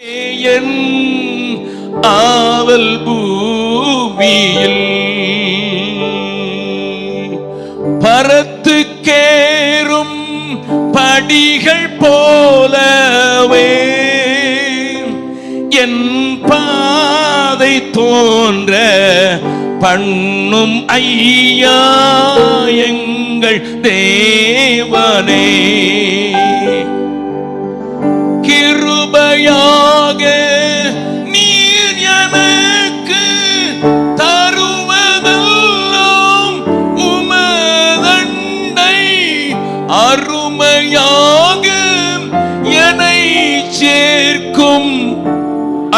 என் ஆவல் பூமியில் பரத்துக்கேறும் படிகள் போலவே என் பாதை தோன்ற பண்ணும் ஐயா எங்கள் தேவனே. கிருபையாக நீர் எனக்கு தருவதெல்லாம் உமதண்டை அருமையாக என்னை சேர்க்கும்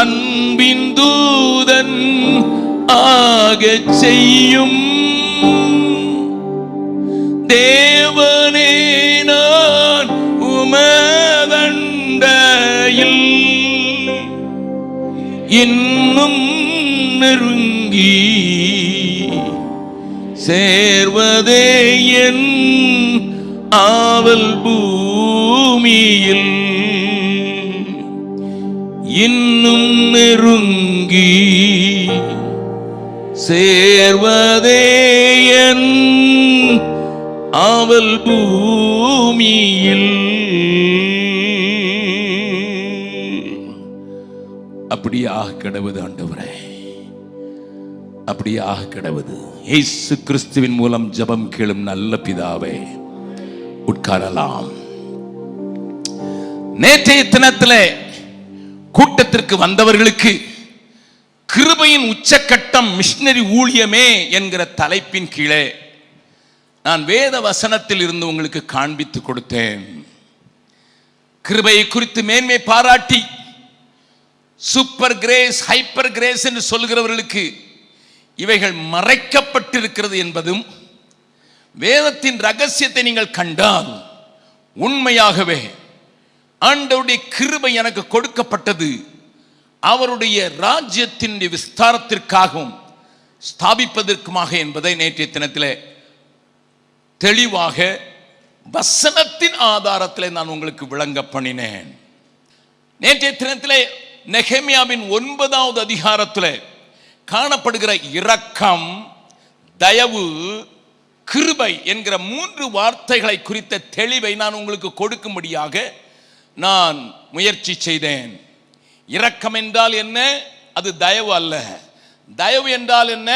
அன்பின் தூதன் ஆகச் செய்யும் தேவனே. நான் உமதண்டையில் இன்னும் நெருங்கி சேர்வதே என் ஆவல் பூமியில். இன்னும் நெருங்கி சேர்வதே என் ஆவல் பூமியில். அப்படியாக கிடவது ஆண்டவரே, அப்படியாக கிடவது. இயேசு கிறிஸ்துவின் மூலம் ஜெபம் கேளும் நல்ல பிதாவே. உட்காரலாம். நேற்றைய தினத்திலே கூட்டத்திற்கு வந்தவர்களுக்கு கிருபையின் உச்சக்கட்டம் மிஷனரி ஊழியமே என்கிற தலைப்பின் கீழே நான் வேத வசனத்தில் இருந்து உங்களுக்கு காண்பித்து கொடுத்தேன். கிருபையை குறித்து மேன்மை பாராட்டி சூப்பர் கிரேஸ், ஹைப்பர் கிரேஸ் என்று சொல்கிறவர்களுக்கு இவைகள் மறைக்கப்பட்டிருக்கிறது என்பதும், வேதத்தின் ரகசியத்தை நீங்கள் கண்டால் உண்மையாகவே ஆண்டவருடைய கிருபை எனக்கு கொடுக்கப்பட்டது அவருடைய ராஜ்யத்தின் விஸ்தாரத்திற்காகவும் ஸ்தாபிப்பதற்குமாக என்பதை நேற்றைய தினத்திலே தெளிவாக வசனத்தின் ஆதாரத்திலே நான் உங்களுக்கு விளங்க பண்ணினேன். நேற்றைய தினத்திலே நெகேமியாவின் 9வது அதிகாரத்தில் காணப்படுகிற இரக்கம், தயவு, கிருபை என்கிற 3 வார்த்தைகளை குறித்த தெளிவை நான் உங்களுக்கு கொடுக்கும்படியாக நான் முயற்சி செய்தேன். இரக்கம் என்றால் என்ன? அது தயவு அல்ல. தயவு என்றால் என்ன?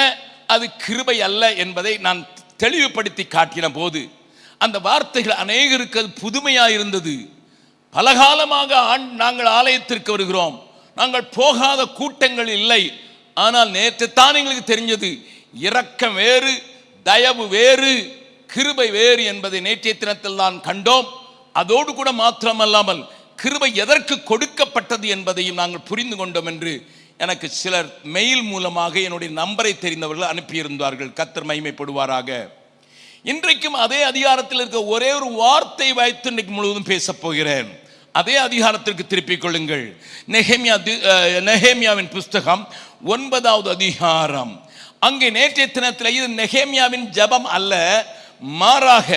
அது கிருபை அல்ல என்பதை நான் தெளிவுபடுத்தி காட்டின போது அந்த வார்த்தைகள் அநேகருக்கு அது புதுமையாக இருந்தது. பலகாலமாக நாங்கள் ஆலயத்திற்கு வருகிறோம், நாங்கள் போகாத கூட்டங்கள் இல்லை. ஆனால் நேற்று தான் எங்களுக்கு தெரிஞ்சது, இரக்கம் வேறு, தயவு வேறு, கிருபை வேறு என்பதை நேற்றைய தினத்தில் தான் கண்டோம். அதோடு கூட மாத்திரமல்லாமல் கிருபை எதற்கு கொடுக்கப்பட்டது என்பதையும் நாங்கள் புரிந்து கொண்டோம் என்று எனக்கு சிலர் மெயில் மூலமாக என்னுடைய நம்பரை தெரிந்தவர்கள் அனுப்பியிருந்தார்கள். கர்த்தர் மகிமைப்படுவாராக. இன்றைக்கும் அதே அதிகாரத்தில் இருக்க ஒரே ஒரு வார்த்தை வைத்து இன்றைக்கு முழுவதும் பேசப் போகிறேன். அதே அதிகாரத்திற்கு திருப்பிக் கொள்ளுங்கள். நெகேமியாவின் புஸ்தகம் 9வது அதிகாரம். அங்கே நேற்றைய தினத்தில் இது நெகேமியாவின் ஜெபம் அல்ல, மாறாக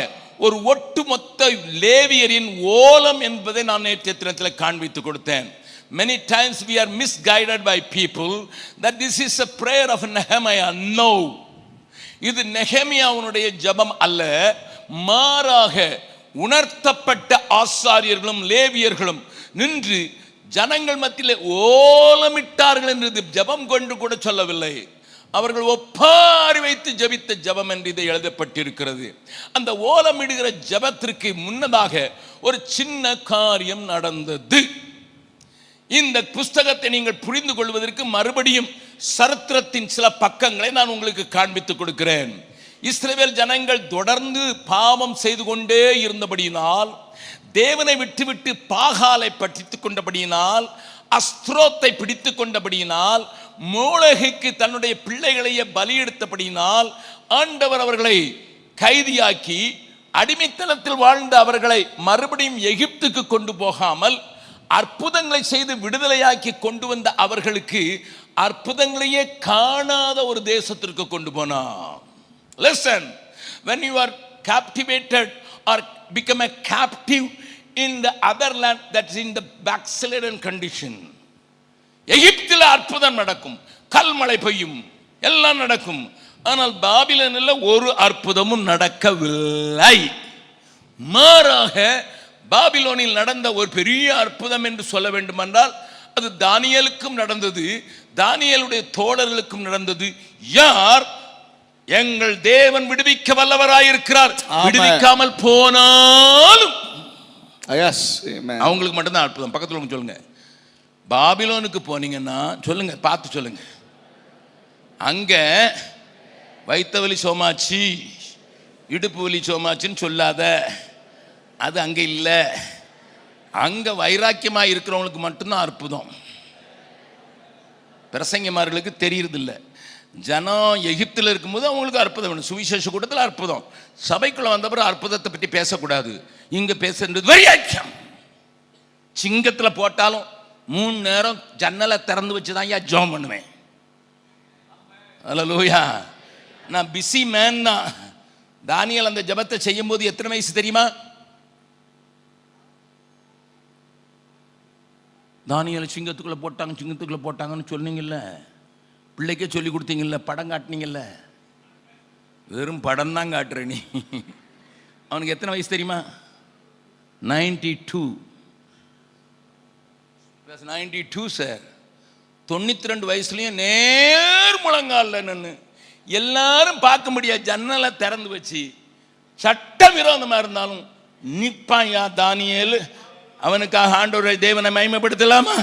ஒரு ஒட்டுமொத்த லேவியரின் ஓலம் என்பதை நான் நேற்றைய தினத்தில் காண்பித்து கொடுத்தேன். Many times we are misguided by people that this is a prayer of Nehemiah. No, இது நெகேமியாவுடைய ஜெபம் அல்ல, மாறாக உணர்த்தப்பட்ட ஆசாரியர்களும் லேவியர்களும் நின்று ஜனங்கள் மத்தியிலே ஓலமிட்டார்கள் என்று ஜெபம் கொண்டு கூட சொல்லவில்லை. அவர்கள் ஒப்பாரி வைத்து ஜெபித்த ஜெபம் என்று இதை எழுதப்பட்டிருக்கிறது. அந்த ஓலமிடுகிற ஜெபத்திற்கு முன்னதாக ஒரு சின்ன காரியம் நடந்தது. இந்த புஸ்தகத்தை நீங்கள் புரிந்து கொள்வதற்கு மறுபடியும் சரித்திரத்தின் சில பக்கங்களை நான் உங்களுக்கு காண்பித்து கொடுக்கிறேன். இஸ்ரவேல் ஜனங்கள் தொடர்ந்து பாவம் செய்து கொண்டே இருந்தபடியினால், தேவனை விட்டுவிட்டு பாகாலை பற்றித்துக் கொண்டபடியினால், அஸ்திரோத்தை பிடித்து கொண்டபடியினால், மோளேகுக்கு தன்னுடைய பிள்ளைகளையே பலியெடுத்தபடியினால் ஆண்டவர் அவர்களை கைதியாக்கி அடிமைத்தனத்தில் வாழ்ந்த அவர்களை மறுபடியும் எகிப்துக்கு கொண்டு போகாமல் அற்புதங்களை செய்து விடுதலையாக்கி கொண்டு வந்த அவர்களுக்கு அற்புதங்களையே காணாத ஒரு தேசத்திற்கு கொண்டு போனார். Listen, when you are captivated or become a captive in the other land that's in the backslidden condition, எகிப்தில் அற்புதம் நடக்கும், கல்மழை பெய்யும், எல்லாம் நடக்கும். ஆனால் பாபிலோனில் ஒரு அற்புதமும் நடக்கவில்லை. மாறாக பாபிலோனில் நடந்த ஒரு பெரிய அற்புதம் என்று சொல்ல வேண்டும் என்றால் அது தானியேலுக்கும் நடந்தது, தானியேலுடைய தோழர்களுக்கும் நடந்தது. யார்? எங்கள் தேவன் விடுவிக்க வல்லவராயிருக்கிறார். விடுவிக்காமல் போனாலும் அவங்களுக்கு மட்டும்தான் அற்புதம். பக்கத்தில் சொல்லுங்க, பாபிலோனுக்கு போனீங்கன்னா சொல்லுங்க, பார்த்து சொல்லுங்க, அங்க வைத்த வலி சோமாச்சி, இடுப்பு வலி சோமாச்சின்னு சொல்லாத, அது அங்க இல்லை. அங்க வைராக்கியமா இருக்கிறவங்களுக்கு மட்டும்தான் அற்புதம். பிரசங்கமார்களுக்கு தெரியறது இல்லை. ஜனம் எகிப்தில் இருக்கும்போது அவங்களுக்கு அற்புதம் வேணும். சுவிசேஷ கூட்டத்தில் அற்புதம், சபைக்குள்ள வந்த பிறகு அற்புதத்தை பற்றி பேசக்கூடாது. இங்க பேசுறது வைராக்கியம். சிங்கத்தில் போட்டாலும் 3 நேரம் ஜன்னலை திறந்து வச்சுதான் ஐயா ஜெபம் பண்ணுவேன். அல்லேலூயா. நான் பிஸி மேன் தான். தானியேல் அந்த ஜெபத்தை செய்யும் போது எத்தனை வயசு தெரியுமா? தானியேல் சிங்கத்துக்குள்ள போட்டாங்கன்னு சொன்னீங்கல்ல, பிள்ளைக்கே சொல்லி கொடுத்தீங்கல்ல, படம் காட்டினீங்கல்ல. வெறும் படம் தான் காட்டுற நீ. அவனுக்கு எத்தனை வயசு தெரியுமா? 92. 92 சார். 92 வயசுலயும் நேர் முழங்கால நின்று எல்லாரும் பார்க்க முடியாது, ஜன்னலை திறந்து வச்சு சட்ட விரோதமா இருந்தாலும் நிப்பாயா தானியேல். அவனுக்காக ஆண்டவரை தேவனை மகிமைப்படுத்தலாமா?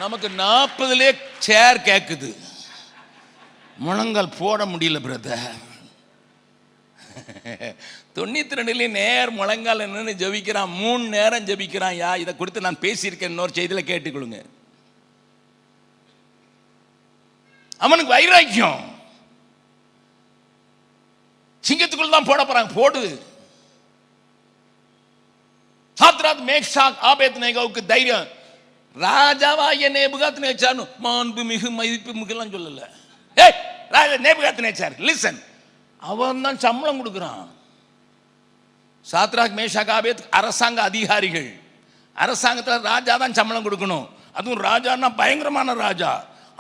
நமக்கு 40லே சேர் கேக்குது, முழங்கால் போட முடியல பிரதர். 92 நேர் முழங்கால் என்னன்னு ஜபிக்கிறான். 3 நேரம் ஜபிக்கிறான். யா, இதை கொடுத்து நான் பேசியிருக்கேன், இன்னொரு செய்தியில கேட்டுக்கொள்ளுங்க. அவனுக்கு வைராக்கியம். சிங்கத்துக்குள்ள தான் போட போறாங்க, போடு. சாத்ராக், மேஷாக், ஆபேத்நேகோவுக்கு தைரியம். ராஜாவாகிய நேபுகாத்நேச்சார் மாண்பு மிகு மதிப்பு மிகுலாம் சொல்லல. ஏய், ராஜா நேபுகாத்நேச்சார், லிசன், அவன் தான் சம்பளம் கொடுக்குறான். சாத்ராக், மேஷாக், ஆபேத் அரசாங்க அதிகாரிகள். அரசாங்கத்தில் ராஜா தான் சம்பளம் கொடுக்கணும். அதுவும் ராஜான்னா பயங்கரமான ராஜா.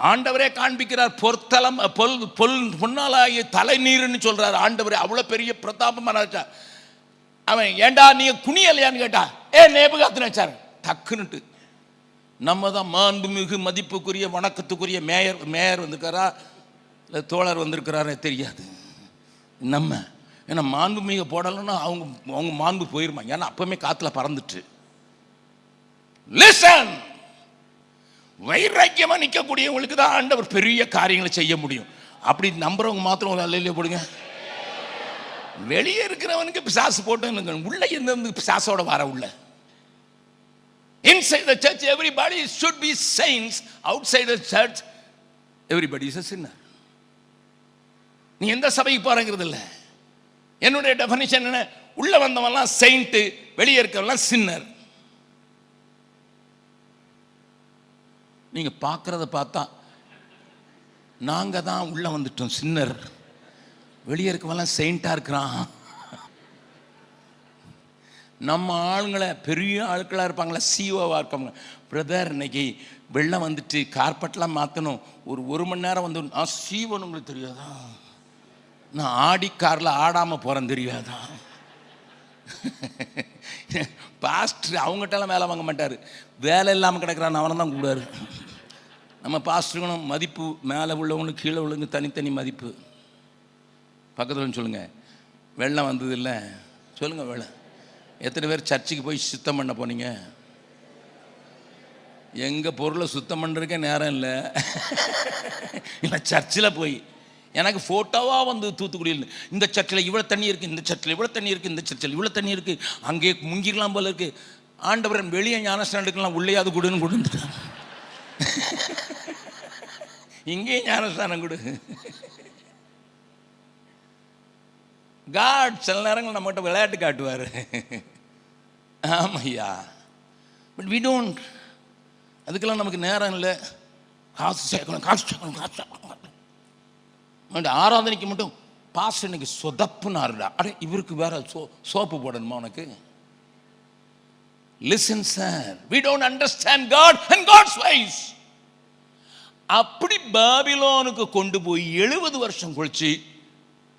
ஆண்டவரே காண்பிக்கிறார், பொற்தலம் பொன்னாலாகிய தலை நீர்னு சொல்றார் ஆண்டவரே. அவ்வளவு பெரிய பிரதாபமான ராஜா. அவன் ஏண்டா நீ குனியலையான்னு கேட்டா, நேபுகாத்நேச்சார் டக்குன்னுட்டு. நம்ம தான் மாண்புமிகு மதிப்புக்குரிய வணக்கத்துக்குரிய மேயர் வந்திருக்காரா இல்லை தோழர் வந்திருக்கிறாரே தெரியாது. நம்ம ஏன்னா மாண்புமிகு போடலைன்னா அவங்க மாண்பு போயிருமா. ஏன்னா அப்பவுமே காத்துல பறந்துட்டு. லிசன், வைராக்கியமா நிற்கக்கூடியவங்களுக்கு தான் ஆண்டவர் பெரிய காரியங்களை செய்ய முடியும். அப்படி நம்புறவங்க மாத்திரம் அல்லையிலே போடுங்க. வெளியே இருக்கிறவனுக்கு பிசாசு போட்டு உள்ள இருந்து பிசாசோட வர உள்ள. Inside the church everybody should be saints. Outside the church everybody is a sinner. நீ எந்த சபைக்கு போறங்கிறது இல்லை. என்னுடைய டெஃபினிஷன் என்ன? உள்ள வந்தவன்லாம் செயிண்ட், வெளியே இருக்கவன்லாம் சின்னர். நீங்க பார்க்கறத பார்த்தா நாங்க தான் உள்ள வந்துட்டோம் சின்னர், வெளியே இருக்கவன்லாம் செயிண்டா இருக்கிறான். நம்ம ஆளுங்களை பெரிய ஆட்களாக இருப்பாங்களா, சிஓவாக இருக்காங்க. பிரதர் இன்னைக்கு வெள்ளம் வந்துட்டு கார்பெட்லாம் மாற்றணும், ஒரு மணி நேரம் வந்து சிஓன்னு உங்களுக்கு தெரியாதா? நான் ஆடி காரில் ஆடாமல் போகிறேன் தெரியாதா? பாஸ்டர் அவங்ககிட்டலாம் வேலை வாங்க மாட்டார். வேலை இல்லாமல் கிடக்கிறான் அவனை தான் கூடாரு. நம்ம பாஸ்டருக்கணும் மதிப்பு. மேலே உள்ளவங்களுக்கு கீழே உள்ளவங்க தனித்தனி மதிப்பு. பக்கத்தில் சொல்லுங்கள், வெள்ளம் வந்தது இல்லை சொல்லுங்கள். வெள்ளம் எத்தனை பேர் சர்ச்சுக்கு போய் சுத்தம் பண்ண போனீங்க? எங்கள் பொருளை சுத்தம் பண்ணுறதுக்கே நேரம் இல்லை. இல்லை சர்ச்சில் போய் எனக்கு ஃபோட்டோவாக வந்து தூத்துக்குடியில் இந்த சர்ச்சில் இவ்வளோ தண்ணி இருக்குது, இந்த சர்ச்சில் இவ்வளோ தண்ணி இருக்குது, இந்த சர்ச்சில் இவ்வளோ தண்ணி இருக்குது, அங்கே முங்கிடலாம் போல இருக்குது. ஆண்டவரன் வெளியே ஞானஸ்நானம் எடுக்கலாம், உள்ளேயாவது கொடுன்னு கொடுத்துட்டான். இங்கேயும் ஞானஸ்நானம் கொடு. காட் சில நேரங்கள் நம்மகிட்ட விளையாட்டு காட்டுவார். ஆமையா, பட் வி டோன்ட். அதுக்கெல்லாம் நமக்கு நேரம் இல்லை. காசு சேர்க்கணும், காசு சேர்க்கணும், காசு சேர்க்கணும். ஆராதனைக்கு மட்டும் பாஸ்டர் இன்னைக்கு சொதப்புனாருடா. அடே, இவருக்கு வேற சோப்பு போடணுமா உனக்கு? Listen sir, we don't understand God and God's ways. அப்படி பாபிலோனுக்கு கொண்டு போய் 70 வருஷம் கழிச்சு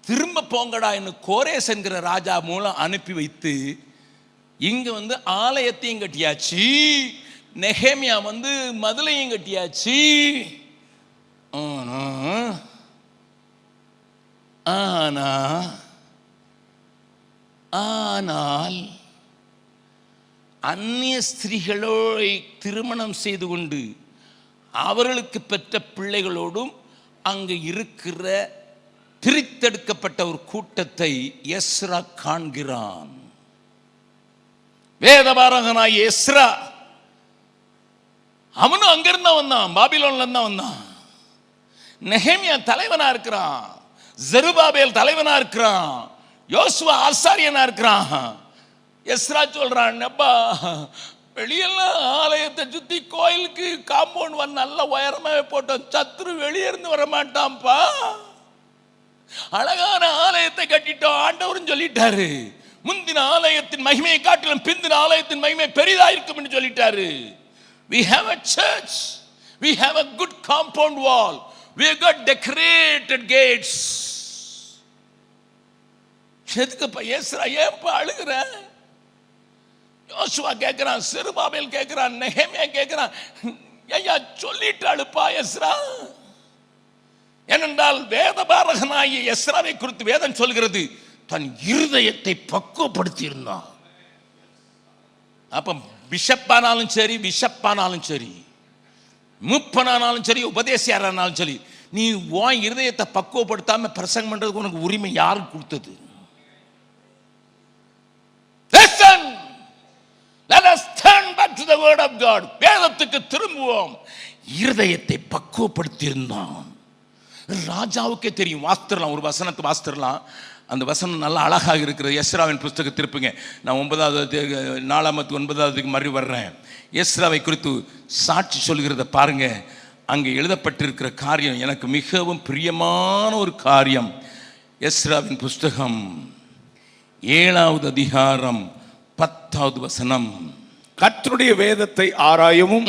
திரும்ப போங்கடா என்று கோரேஸ் என்கிற ராஜா மூலம் அனுப்பி வைத்து இங்க ஆலயத்தையும் கட்டியாச்சு, நெகேமியா மதுளையும் கட்டியாச்சு. ஆனால் அந்நிய ஸ்திரீகளோடு திருமணம் செய்து கொண்டு அவர்களுக்கு பெற்ற பிள்ளைகளோடும் அங்கு இருக்கிற பிரித்தெடுக்கப்பட்ட ஒரு கூட்டத்தை எஸ்ரா காண்கிறான். வேதபாரகனாய் எஸ்ரா அவனும் அங்கிருந்தா வந்தான், பாபிலோன்ல இருந்தா வந்தான். நெகேமியா தலைவனா இருக்கிறான், செருபாபேல் தலைவனா இருக்கிறான், யோசுவா ஆசாரியனா இருக்கிறான். எஸ்ரா சொல்றான், அப்பா வெளியெல்லாம் ஆலயத்தை சுத்தி கோயிலுக்கு காம்பவுண்ட் நல்ல உயரமாவே போட்டோம், சத்துரு வெளியே இருந்து வர மாட்டான்ப்பா, அழகான ஆலயத்தை கட்டிட்டோம் ஆண்டவரும் சொல்லிட்டாரு. முந்தின ஆலயத்தின் மகிமையை காட்டிலும் பிந்தின ஆலயத்தின் மகிமை பெரிதா இருக்கும் என்று சொல்லிட்டாரு. We have a church, we have a good compound wall, we have got decorated gates. எதுக்குப்பா எஸ்ரா ஏன்பா அழுகிற? யோசுவா கேட்கிறான், செருபாபேல் கேட்கிறான், நெகேமியா கேட்கிறான், ஐயா சொல்லிட்டாளுப்பா எஸ்ரா. ஏனென்றால் வேதபாரகனாகிய எஸ்ராவை குறித்து வேதம் சொல்கிறது, தன் இருதயத்தை பக்குவப்படுத்தி இருந்தான். அப்ப பிஷப்பானாலும் சரி, பிஷப்பானாலும் சரி, மூப்பனானாலும் சரி, உபதேசியாரானாலும் சரி, நீ உன் இருதயத்தை பக்குவப்படுத்தாம பிரசங்கம் பண்றதுக்கு உனக்கு உரிமை யாரு கொடுத்தது? Listen, let us turn back to the word of God. வேதத்துக்கு திரும்புவோம். இருதயத்தை பக்குவப்படுத்தி இருந்தான். ராஜாவுக்கே தெரியும். வாஸ்திரலாம், ஒரு வசனத்தை வாஸ்திரலாம், அந்த வசனம் நல்லா அழகாக இருக்கிறது. எஸ்ராவின் புஸ்தகம் திருப்புங்க, நான் 9வது மறுபடி வர்றேன். எஸ்ராவை குறித்து சாட்சி சொல்கிறத பாருங்க. அங்கே எழுதப்பட்டிருக்கிற காரியம் எனக்கு மிகவும் பிரியமான ஒரு காரியம். எஸ்ராவின் புஸ்தகம் 7வது அதிகாரம் 10வது வசனம். கர்த்தருடைய வேதத்தை ஆராயவும்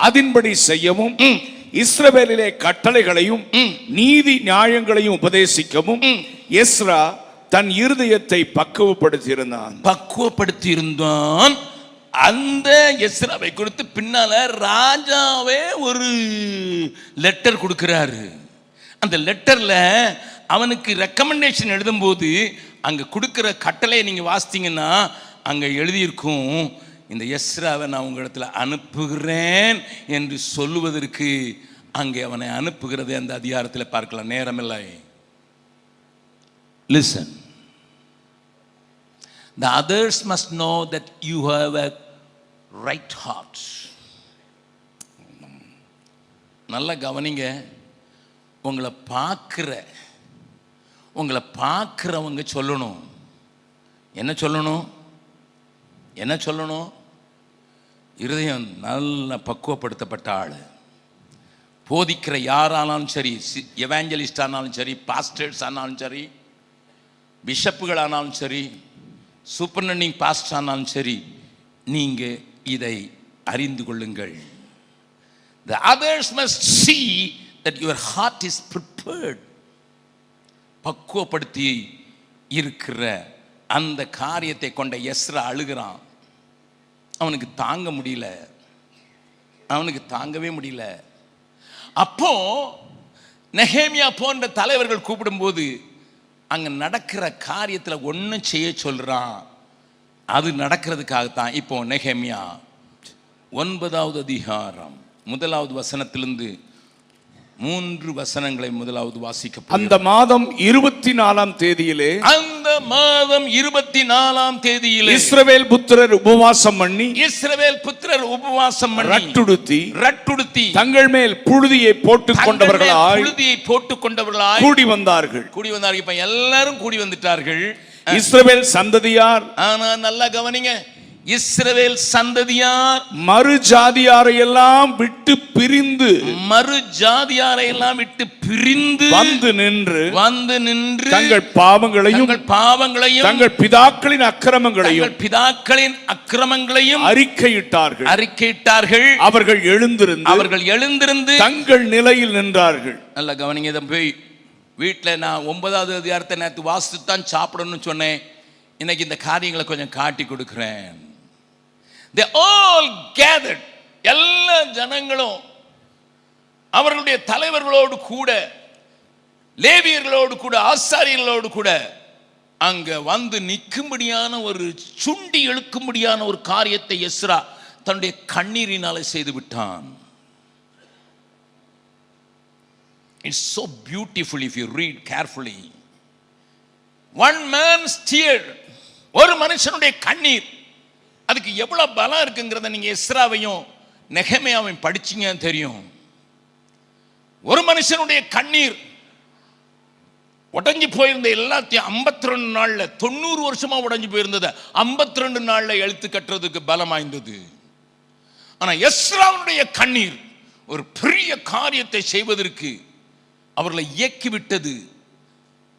அதின்படி செய்யவும் இஸ்ரவேலிலே கட்டளைகளையும் நீதி நியாயங்களையும் உபதேசிக்கவும் எஸ்ரா தன் இருதயத்தை பக்குவப்படுத்தி இருந்தான். அந்த எஸ்ராவை குறித்து பின்னால ராஜாவே ஒரு லெட்டர் கொடுக்கிறாரு. அந்த லெட்டர்ல அவனுக்கு ரெக்கமெண்டேஷன் எழுதும்போது அங்க கொடுக்கிற கட்டளையை நீங்க வாசித்தீங்கன்னா அங்க எழுதியிருக்கும், இந்த எஸ்ராவை நான் உங்களிடத்துல அனுப்புகிறேன் என்று சொல்லுவதற்கு அங்கே அவனை அனுப்புகிறதை அந்த அதிகாரத்தில் பார்க்கலாம். நேரமில்லை. Listen, the others must know that you have a right heart. நல்லா கவனிங்க. உங்களை பார்க்கிறவங்க சொல்லணும். என்ன சொல்லணும்? இருதயம் நல்ல பக்குவப்படுத்தப்பட்ட ஆள். போதிக்கிற யாரானாலும் சரி, எவாஞ்சலிஸ்ட் ஆனாலும் சரி, பாஸ்டர்ஸ் ஆனாலும் சரி, பிஷப்புகள் ஆனாலும் சரி, சூப்பர்டெண்டிங் பாஸ்டர் ஆனாலும் சரி, நீங்க இதை அறிந்து கொள்ளுங்கள். The others must see that your heart is prepared. பக்குவப்படுத்தி இருக்கிற அந்த காரியத்தை கொண்ட எஸ்ரா அழுகிறான். அவனுக்கு தாங்கவே முடியல. அப்போ நெகேமியா போன்ற தலைவர்கள் கூப்பிடும்போது அங்க நடக்கிற காரியத்துல ஒன்னும் செய்ய சொல்றான். அது நடக்கிறதுக்காகத்தான் இப்போ நெகேமியா 9வது அதிகாரம் 1வது வசனத்திலிருந்து 3 வசனங்களை முதலாவது வாசிக்க. அந்த மாதம் 24ஆம் தேதியிலே இஸ்ரவேல் புத்திரர் உபவாசம் பண்ணி ரட்டுடுத்தி தங்கள் மேல் புழுதியை போட்டுக் கொண்டவர்களாய் கூடி வந்தார்கள். இப்ப எல்லாரும் கூடி வந்துட்டார்கள். இஸ்ரவேல் சந்ததியார், ஆனா நல்லா கவனிங்க, இஸ்ரவேல் சந்ததியார் மறு ஜாதியாரை எல்லாம் விட்டு பிரிந்து மறு ஜாதியாரை எல்லாம் விட்டு பிரிந்து வந்து நின்று தங்கள் பாவங்களையும் தங்கள் பிதாக்களின் அக்கிரமங்களையும் அறிக்கையிட்டார்கள். அவர்கள் எழுந்திருந்து தங்கள் நிலையில் நின்றார்கள். நல்ல கவனிங்க. இதை போய் வீட்டில் நான் 9வது அதிகாரத்தை நேற்று வாசித்து தான் சாப்பிடணும்னு சொன்னேன். இன்னைக்கு இந்த காரியங்களை கொஞ்சம் காட்டி கொடுக்கிறேன். They all gathered, எல்லா ஜனங்களும் அவர்களுடைய தலைவர்களோடு கூட, லேவியர்களோடு கூட, ஆசாரியர்களோடு கூட அங்க வந்து நிற்கும்படியான ஒரு சுண்டி இழுக்கும்படியான ஒரு காரியத்தை எஸ்ரா தன்னுடைய கண்ணீரினாலே செய்து விட்டான். It's so beautiful if you read carefully. One man's tear, ஒரு மனுஷனுடைய கண்ணீர், அதுக்கு எவ்வளவு பலம் இருக்குங்கிறத நீங்க எஸ்ராவையும் நெகேமியாவையும் படிச்சீங்க தெரியும். ஒரு மனுஷனுடைய கண்ணீர் உடைஞ்சு போயிருந்த எல்லாத்தையும் 52 நாள்ல, 90 வருஷமா உடைஞ்சு போயிருந்தது 52 நாள்ல எழுத்து கட்டுறதுக்கு பலம் வாய்ந்தது. ஆனா எஸ்ராவுடைய கண்ணீர் ஒரு பெரிய காரியத்தை செய்வதற்கு அவர்களை இயக்கி விட்டது.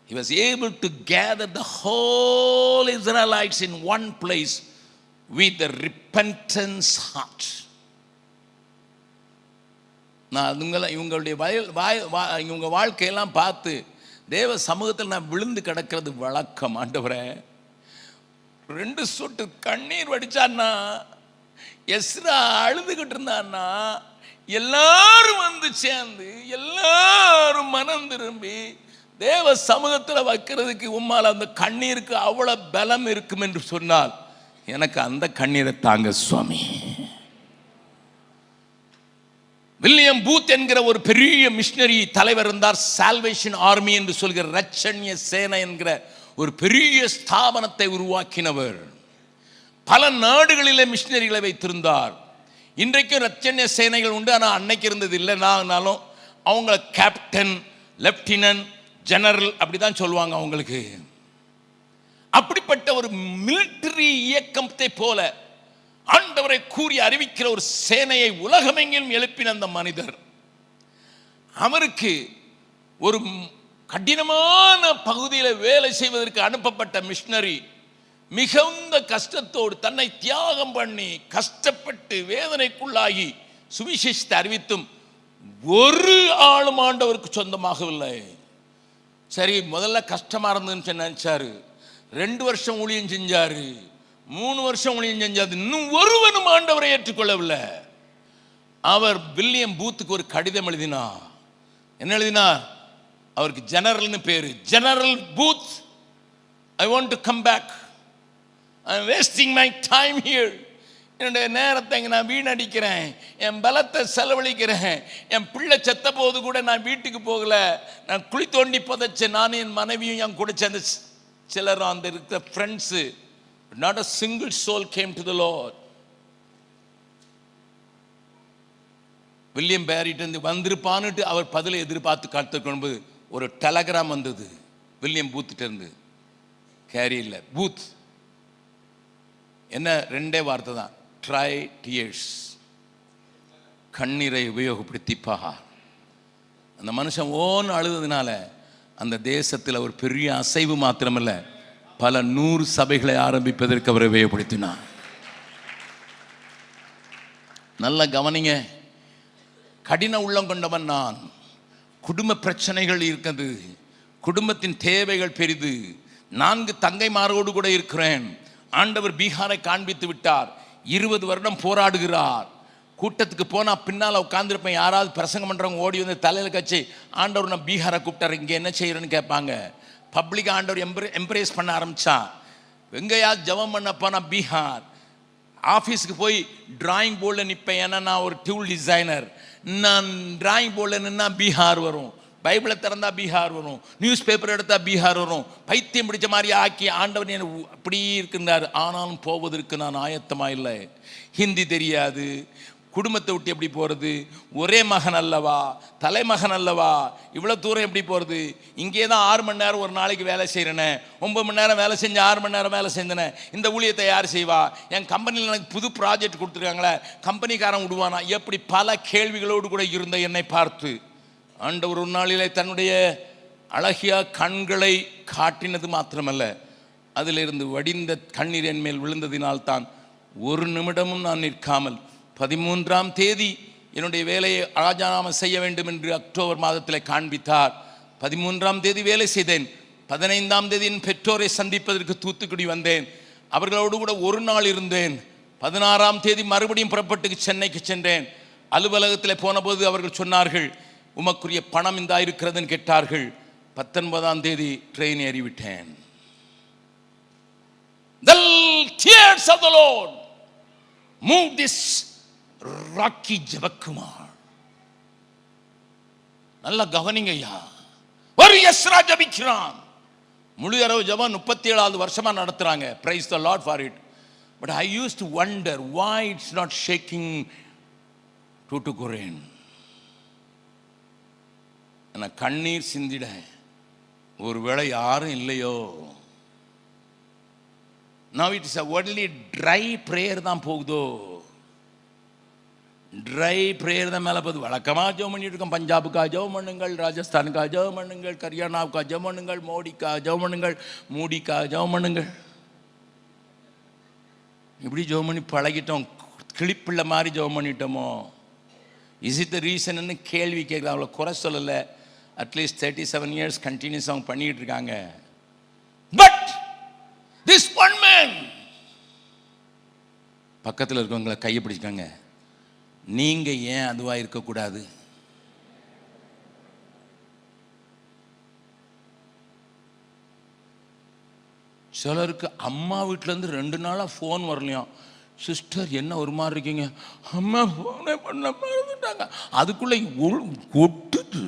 He was able to gather the whole Israelites in one place with a repentance heart. நான் இவங்களுடைய இவங்க வாழ்க்கையெல்லாம் பார்த்து தேவ சமூகத்தில் நான் விழுந்து கிடக்கிறது வழக்கம். ஆண்டவரே, 2 சொட்டு கண்ணீர் வடிச்சான்னா, எஸ்ரா அழுதுகிட்டு இருந்தான்னா, எல்லாரும் வந்து சேர்ந்து எல்லாரும் மனம் திரும்பி தேவ சமூகத்தில் வைக்கிறதுக்கு உம்மால் அந்த கண்ணீருக்கு அவ்வளவு பலம் இருக்கும் என்று சொன்னால் எனக்கு அந்த கண்ணீரை தாங்க சுவாமி. வில்லியம் பூத் என்கிற ஒரு பெரிய மிஷனரி தலைவர் இருந்தார். சால்வேஷன் ஆர்மி என்று சொல்கிற ரட்சண்ய சேனை என்கிற ஒரு பெரிய ஸ்தாபனத்தை உருவாக்கினவர். பல நாடுகளிலே மிஷனரிகளை வைத்திருந்தார். இன்றைக்கும் ரட்சண்ய சேனைகள் உண்டு, ஆனால் அன்னைக்கு இருந்தது இல்லை. நானாலும் அவங்கள கேப்டன், லெப்டினன்ட், ஜெனரல் அப்படிதான் சொல்லுவாங்க அவங்களுக்கு. அப்படிப்பட்ட ஒரு மிலிட்டரி இயக்கத்தை போல ஆண்டவரை கூறி அறிவிக்கிற ஒரு சேனையை உலகமெங்கிலும் எழுப்பின அந்த மனிதர். அவருக்கு ஒரு கடினமான பகுதியில் வேலை செய்வதற்கு அனுப்பப்பட்ட மிஷனரி மிகுந்த கஷ்டத்தோடு தன்னை தியாகம் பண்ணி கஷ்டப்பட்டு வேதனைக்குள்ளாகி சுவிசேஷத்தை அறிவித்தும் ஒரு ஆளும் ஆண்டவருக்கு சொந்தமாகவில்லை. சரி, முதல்ல கஷ்டமா இருந்துன்னு நினைச்சாரு. 2 வருஷம் ஊழியம் செஞ்சாரு, 3 வருஷம் ஊழியம் செஞ்சாரு, இன்னும் ஒருவனும் ஆண்டவரை ஏற்றுக்கொள்ளவில்லை. அவர் வில்லியம் பூத்துக்கு ஒரு கடிதம் எழுதினார். என்ன எழுதினார்? அவருக்கு ஜெனரல்னு பேரு. General Booth, I want to come back. I am wasting my time here. என்னுடைய நேரத்தை இங்கே நான் வீணடிக்கிறேன், என் பலத்தை செலவழிக்கிறேன். என் பிள்ளை செத்த போது கூட நான் வீட்டுக்கு போகல, நான் குழி தோண்டி புதைச்சேன். நானும் என் மனைவியும் என் கூட சேர்ந்த சிலரும் அந்த இருக்கிற friends. Not a single soul came to the Lord. William பேரிட்டு வந்திருப்பான்னுட்டு அவர் பதிலை எதிர்பார்த்து காத்துக்கொண்டு ஒரு டெலகிராம் வந்தது வில்லியம் பூத்துட்டு இருந்து. கேரி இல்லை, பூத். என்ன? 2 வார்த்தை தான், ட்ரை டியர்ஸ். கண்ணீரை உபயோகப்படுத்திப்பா. அந்த மனுஷன் ஓன்னு அழுதுனால அந்த தேசத்தில் ஒரு பெரிய அசைவு மாத்திரமல்ல, பல 100 சபைகளை ஆரம்பிப்பதற்கு அவரை உபயோகப்படுத்தினார். நல்ல கவனிங்க. கடின உள்ளம் கொண்டவன் நான். குடும்ப பிரச்சனைகள் இருக்கிறது, குடும்பத்தின் தேவைகள் பெரிது. 4 தங்கைமாரோடு கூட இருக்கிறேன். ஆண்டவர் பீகாரை காண்பித்து விட்டார். 20 வருடம் போராடுகிறார். கூட்டத்துக்கு போனால் பின்னால் உட்காந்துருப்பேன். யாராவது பிரசங்கம் பண்ணுறவங்க ஓடி வந்து தலையில் கட்சி, ஆண்டவர் நான் பீகாரை கூப்பிட்டார், இங்கே என்ன செய்கிறேன்னு கேட்பாங்க. பப்ளிக் ஆண்டவர் எம்ப்ரேஸ் பண்ண ஆரம்பித்தா. எங்கேயாவது ஜபம் பண்ணப்போ நான் பீகார். ஆஃபீஸுக்கு போய் டிராயிங் போர்டில் நிற்பேன். ஏன்னா நான் ஒரு டியூல் டிசைனர். நான் டிராயிங் போர்டில் நின்னா பீகார் வரும், பைபிளை திறந்தா பீகார் வரும், நியூஸ் பேப்பர் எடுத்தா பீகார் வரும். பைத்தியம் பிடிச்ச மாதிரி ஆக்கி ஆண்டவர் அப்படி இருக்கின்றார். ஆனாலும் போவதற்கு நான் ஆயத்தமாக இல்லை. ஹிந்தி தெரியாது, குடும்பத்தை விட்டு எப்படி போகிறது? ஒரே மகன் அல்லவா, தலைமகன் அல்லவா, இவ்வளோ தூரம் எப்படி போகிறது? இங்கே தான் 6 மணி நேரம் ஒரு நாளைக்கு வேலை செய்கிறேனே, 9 மணி நேரம் வேலை செஞ்சு 6 மணி நேரம் வேலை செஞ்சேனே, இந்த ஊழியத்தை யார் செய்வா? என் கம்பெனியில் எனக்கு புது ப்ராஜெக்ட் கொடுத்துருக்காங்களே, கம்பெனிக்காரன் விடுவானா? எப்படி பல கேள்விகளோடு கூட இருந்த என்னை பார்த்து ஆண்டவர் ஒரு நாளிலே தன்னுடைய அழகிய கண்களை காட்டினது மாத்திரமல்ல, அதிலிருந்து வடிந்த கண்ணீர் என் மேல் விழுந்ததினால்தான் ஒரு நிமிடமும் நான் நிற்காமல் 13ஆம் தேதி என்னுடைய வேலையை ராஜினாமா செய்ய வேண்டும் என்று அக்டோபர் மாதத்தில் காண்பித்தார். 13ஆம் தேதி வேலை செய்தேன். 15ஆம் தேதி என் பெற்றோரை சந்திப்பதற்கு தூத்துக்குடி வந்தேன். அவர்களோடு கூட ஒரு நாள் இருந்தேன். 16ஆம் தேதி மறுபடியும் புறப்பட்டு சென்னைக்கு சென்றேன். அலுவலகத்தில் போனபோது அவர்கள் சொன்னார்கள், உமக்குரிய பணம் இந்தா இருக்கிறதுன்னு கேட்டார்கள். 19ஆம் தேதி ட்ரெயின் ஏறிவிட்டேன். The tears of the Lord move this rocky Jabakumar. நல்ல கவனிங்கய்யா. ஒரு எஸ்ரா ஜபிக்கிறான். முழு இரவு ஜபம் 37வது வருஷமா நடத்துறாங்க. Praise the Lord for it. But I used to wonder why it's not shaking Tuticorin. ஆனா கண்ணீர் சிந்திட ஒருவேளை யாரும் இல்லையோ. Now it is a only dry prayer தான் போகுதோ. ட்ரை ப்ரேயர் தான் மேலே போகுது. வழக்கமாக ஜெபம் பண்ணிட்டு இருக்கோம். பஞ்சாபுக்கா ஜெபம் பண்ணுங்கள், ராஜஸ்தானுக்கா ஜெபம் பண்ணுங்கள், ஹரியானாவுக்கா ஜெபம் பண்ணுங்கள், மோடிக்கா ஜெபம் பண்ணுங்கள், மூடிக்கா ஜெபம் பண்ணுங்கள். இப்படி ஜெபம் பண்ணி பழகிட்டோம். கிளிப்பிள்ள மாதிரி ஜெபம் பண்ணிட்டோமோ? இஸ் இட் த ரீசன்னு கேள்வி கேட்குது. அவ்வளோ குறை சொல்லலை. அட்லீஸ்ட் 37 years கண்டினியூஸ் அவங்க பண்ணிக்கிட்டு இருக்காங்க. பட் திஸ் ஒன் மேன், பக்கத்தில் இருக்கவங்களை கையை பிடிச்சிக்காங்க, நீங்க ஏன் அதுவா இருக்கக்கூடாது? சிலருக்கு அம்மா வீட்டிலேருந்து 2 நாளாக ஃபோன் வரலையாம். சிஸ்டர் என்ன ஒரு மாதிரி இருக்கீங்க? அம்மா ஃபோனே பண்ண மறந்துட்டாங்க. அதுக்குள்ளே கொட்டுது.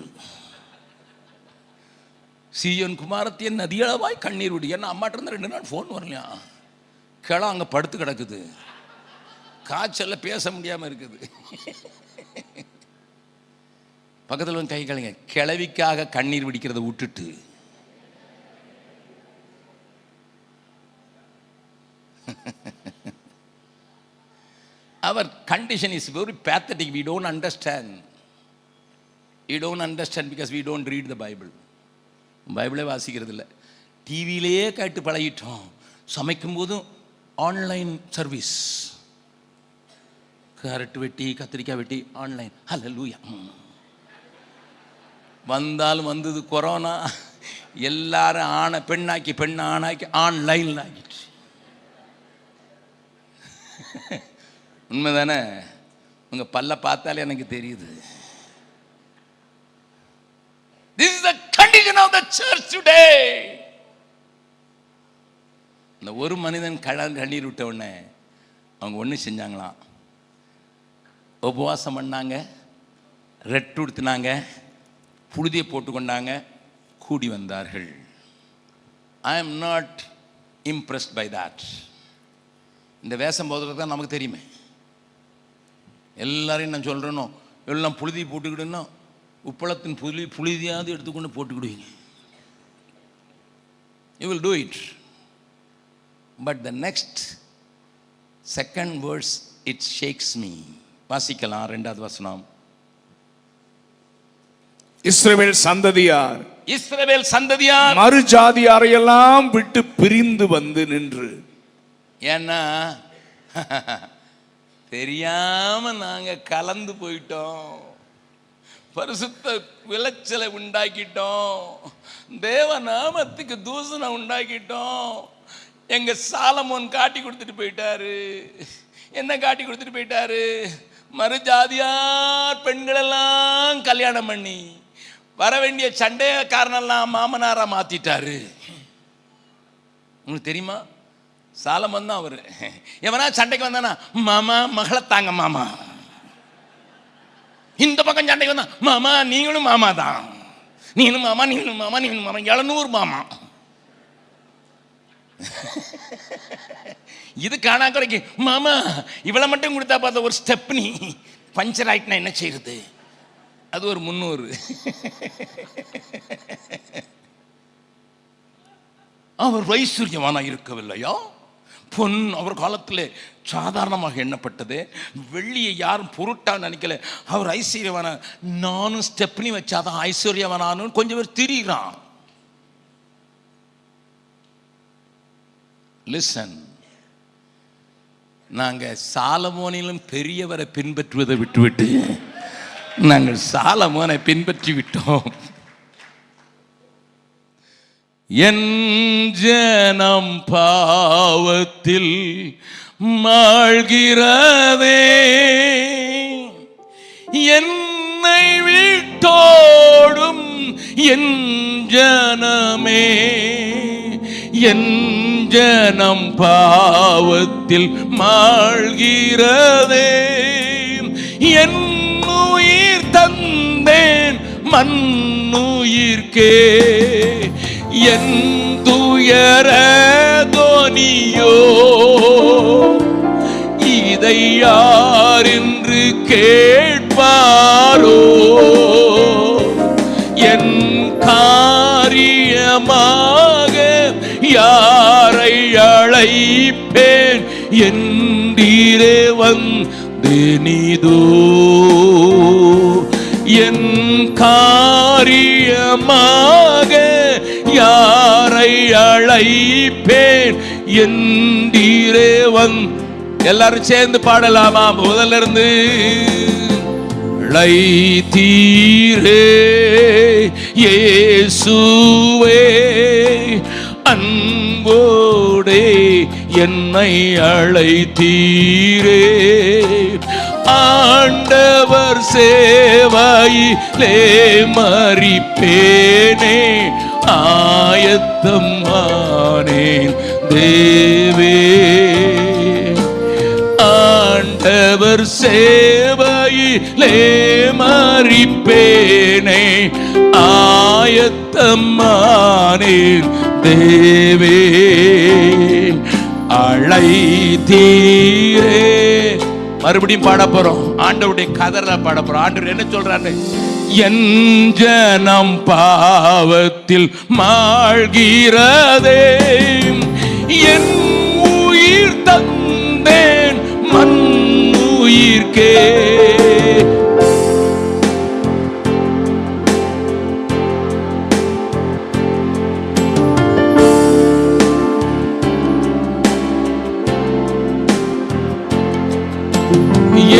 சிஎன் குமாரத்தியன் நதியளவாய் கண்ணீர் விடு. ஏன்னா அம்மாட்ட இருந்து 2 நாள் ஃபோன் வரலையா. கிளா அங்கே படுத்து கிடக்குது. காய்ச்சல்ல பேச முடியாமல் இருக்குது. பக்கத்தில் வந்து கை கலைங்க. கிளவிக்காக கண்ணீர் விடிக்கிறத விட்டுட்டு our condition is very pathetic. We don't understand. You don't understand because we don't read the Bible. பைபிளே வாசிக்கிறது இல்லை. டிவியிலேயே கேட்டு பழகிட்டோம். சமைக்கும் போதும் ஆன்லைன் சர்வீஸ், கேரட் வெட்டி கத்திரிக்காய் வெட்டி ஆன்லைன். ஹல்லேலூயா. வந்தாலும் வந்தது கொரோனா. எல்லாரும் ஆணை பெண்ணாக்கி பெண்ணை ஆணாக்கி ஆன்லைனில் ஆகிடுச்சு. உண்மைதானே? உங்கள் பல்ல பார்த்தாலே எனக்கு தெரியுது. This is the condition of the church today. இந்த ஒரு மனிதன் கண்ணீர் விட்ட உடனே அவங்க ஒன்று செஞ்சாங்களாம். உபவாசம் பண்ணாங்க, ரெட்டு உடுத்தினாங்க, புழுதியை போட்டுக்கொண்டாங்க, கூடி வந்தார்கள். I am not impressed by that. இந்த வேஷம் போதுறது தான் நமக்கு தெரியுமே. எல்லாரையும் நான் சொல்கிறேனோ, எல்லாம் புழுதி போட்டுக்கிடுன்னா உப்பளத்தின் புழுதியாவது எடுத்துக்கொண்டு போட்டுக்கிடுவீங்க. You will do it. But the next second verse, it shakes me. வாசிக்கலாம் 2வது வசனம். இஸ்ரவேல் சந்ததியார் மறு ஜாதியாரையெல்லாம் விட்டு பிரிந்து வந்து நின்று. ஏன்னா தெரியாம நாங்க கலந்து போயிட்டோம், பரிசுத்த விளைச்சலை உண்டாக்கிட்டோம், தேவ நாமத்துக்கு தூசணை உண்டாக்கிட்டோம். எங்க சாலமோன் காட்டி கொடுத்துட்டு போயிட்டாரு. என்ன காட்டி கொடுத்துட்டு போயிட்டாரு? மறுஜாதியார் பெண்களெல்லாம் கல்யாணம் பண்ணி வர வேண்டிய சண்டைக்காரனெல்லாம் மாமனாரா மாத்திட்டாரு. உங்களுக்கு தெரியுமா? சாலமோன் தான் அவரு. எவனா சண்டைக்கு வந்தானா, மாமா மகளை தாங்க மாமா. இந்த பக்கம் சண்டைக்கு வந்தா, மாமா நீங்களும் மாமா தான், நீங்களும் மாமா, நீங்களும் மாமா, நீங்களும் மாமா, 700 மாமா. இது காணா குறைக்கு மாமா இவளை மட்டும் கொடுத்தா பார்த்தா ஒரு ஸ்டெப்னி பஞ்சர் ஆயிட்டுனா என்ன செய்யறது, அது ஒரு 300. அவர் ஐஸ்வர்யவானா இருக்கவில்லையா? பொன் அவர் காலத்தில் சாதாரணமாக எண்ணப்பட்டது. வெள்ளியை யாரும் பொருட்டா நினைக்கல. அவர் ஐஸ்வர்யவான. நானும் ஸ்டெப்னி வச்சாதான் ஐஸ்வர்யவானு கொஞ்சம் பேர் திரிகிறான். லிசன், நாங்கள் சாலமோனிலும் பெரியவரை பின்பற்றுவதை விட்டுவிட்டு நாங்கள் சாலமோனை பின்பற்றி விட்டோம். என் ஜனம் பாவத்தில் மாழ்கிறதே, என்னை விட்டோடும் என் ஜனமே, என் ஜனம் பாவத்தில் மாழ்கிறதே, என் உயிர் தந்தேன் மண்ணுயிர்க்கே, என் துயர தொனியோ இதை யார் என்று கேட்பாரோ, என் காரியமாக யாரை அழைப்பேன் என்றீரே வந்தேனிதோ, என் காரியமாக யாரை அழைப்பேன் என்றீரே எல்லாரும் சேர்ந்து பாடலாமா? முதல்ல இருந்து அழைத்தீரே இயேசுவே, அன்போடே என்னை அழைத்தீரே, ஆண்டவர் சேவையிலே மரிப்பேனே, ஆயத்தம் ஆனேன் தேவே, ஆண்டவர் சேவையிலே மரிப்பேனே, ஆயத்தம் ஆனேன் தேவே, அழைத்தீரே. மறுபடியும் பாட போறோம், ஆண்டவருடைய கதற பாட போறோம். ஆண்டவர் என்ன சொல்றாரு? என் ஜனம் பாவத்தில் மாழ்கிறதே, என் உயிர் தந்தேன் மண்ணுயிர்க்கே,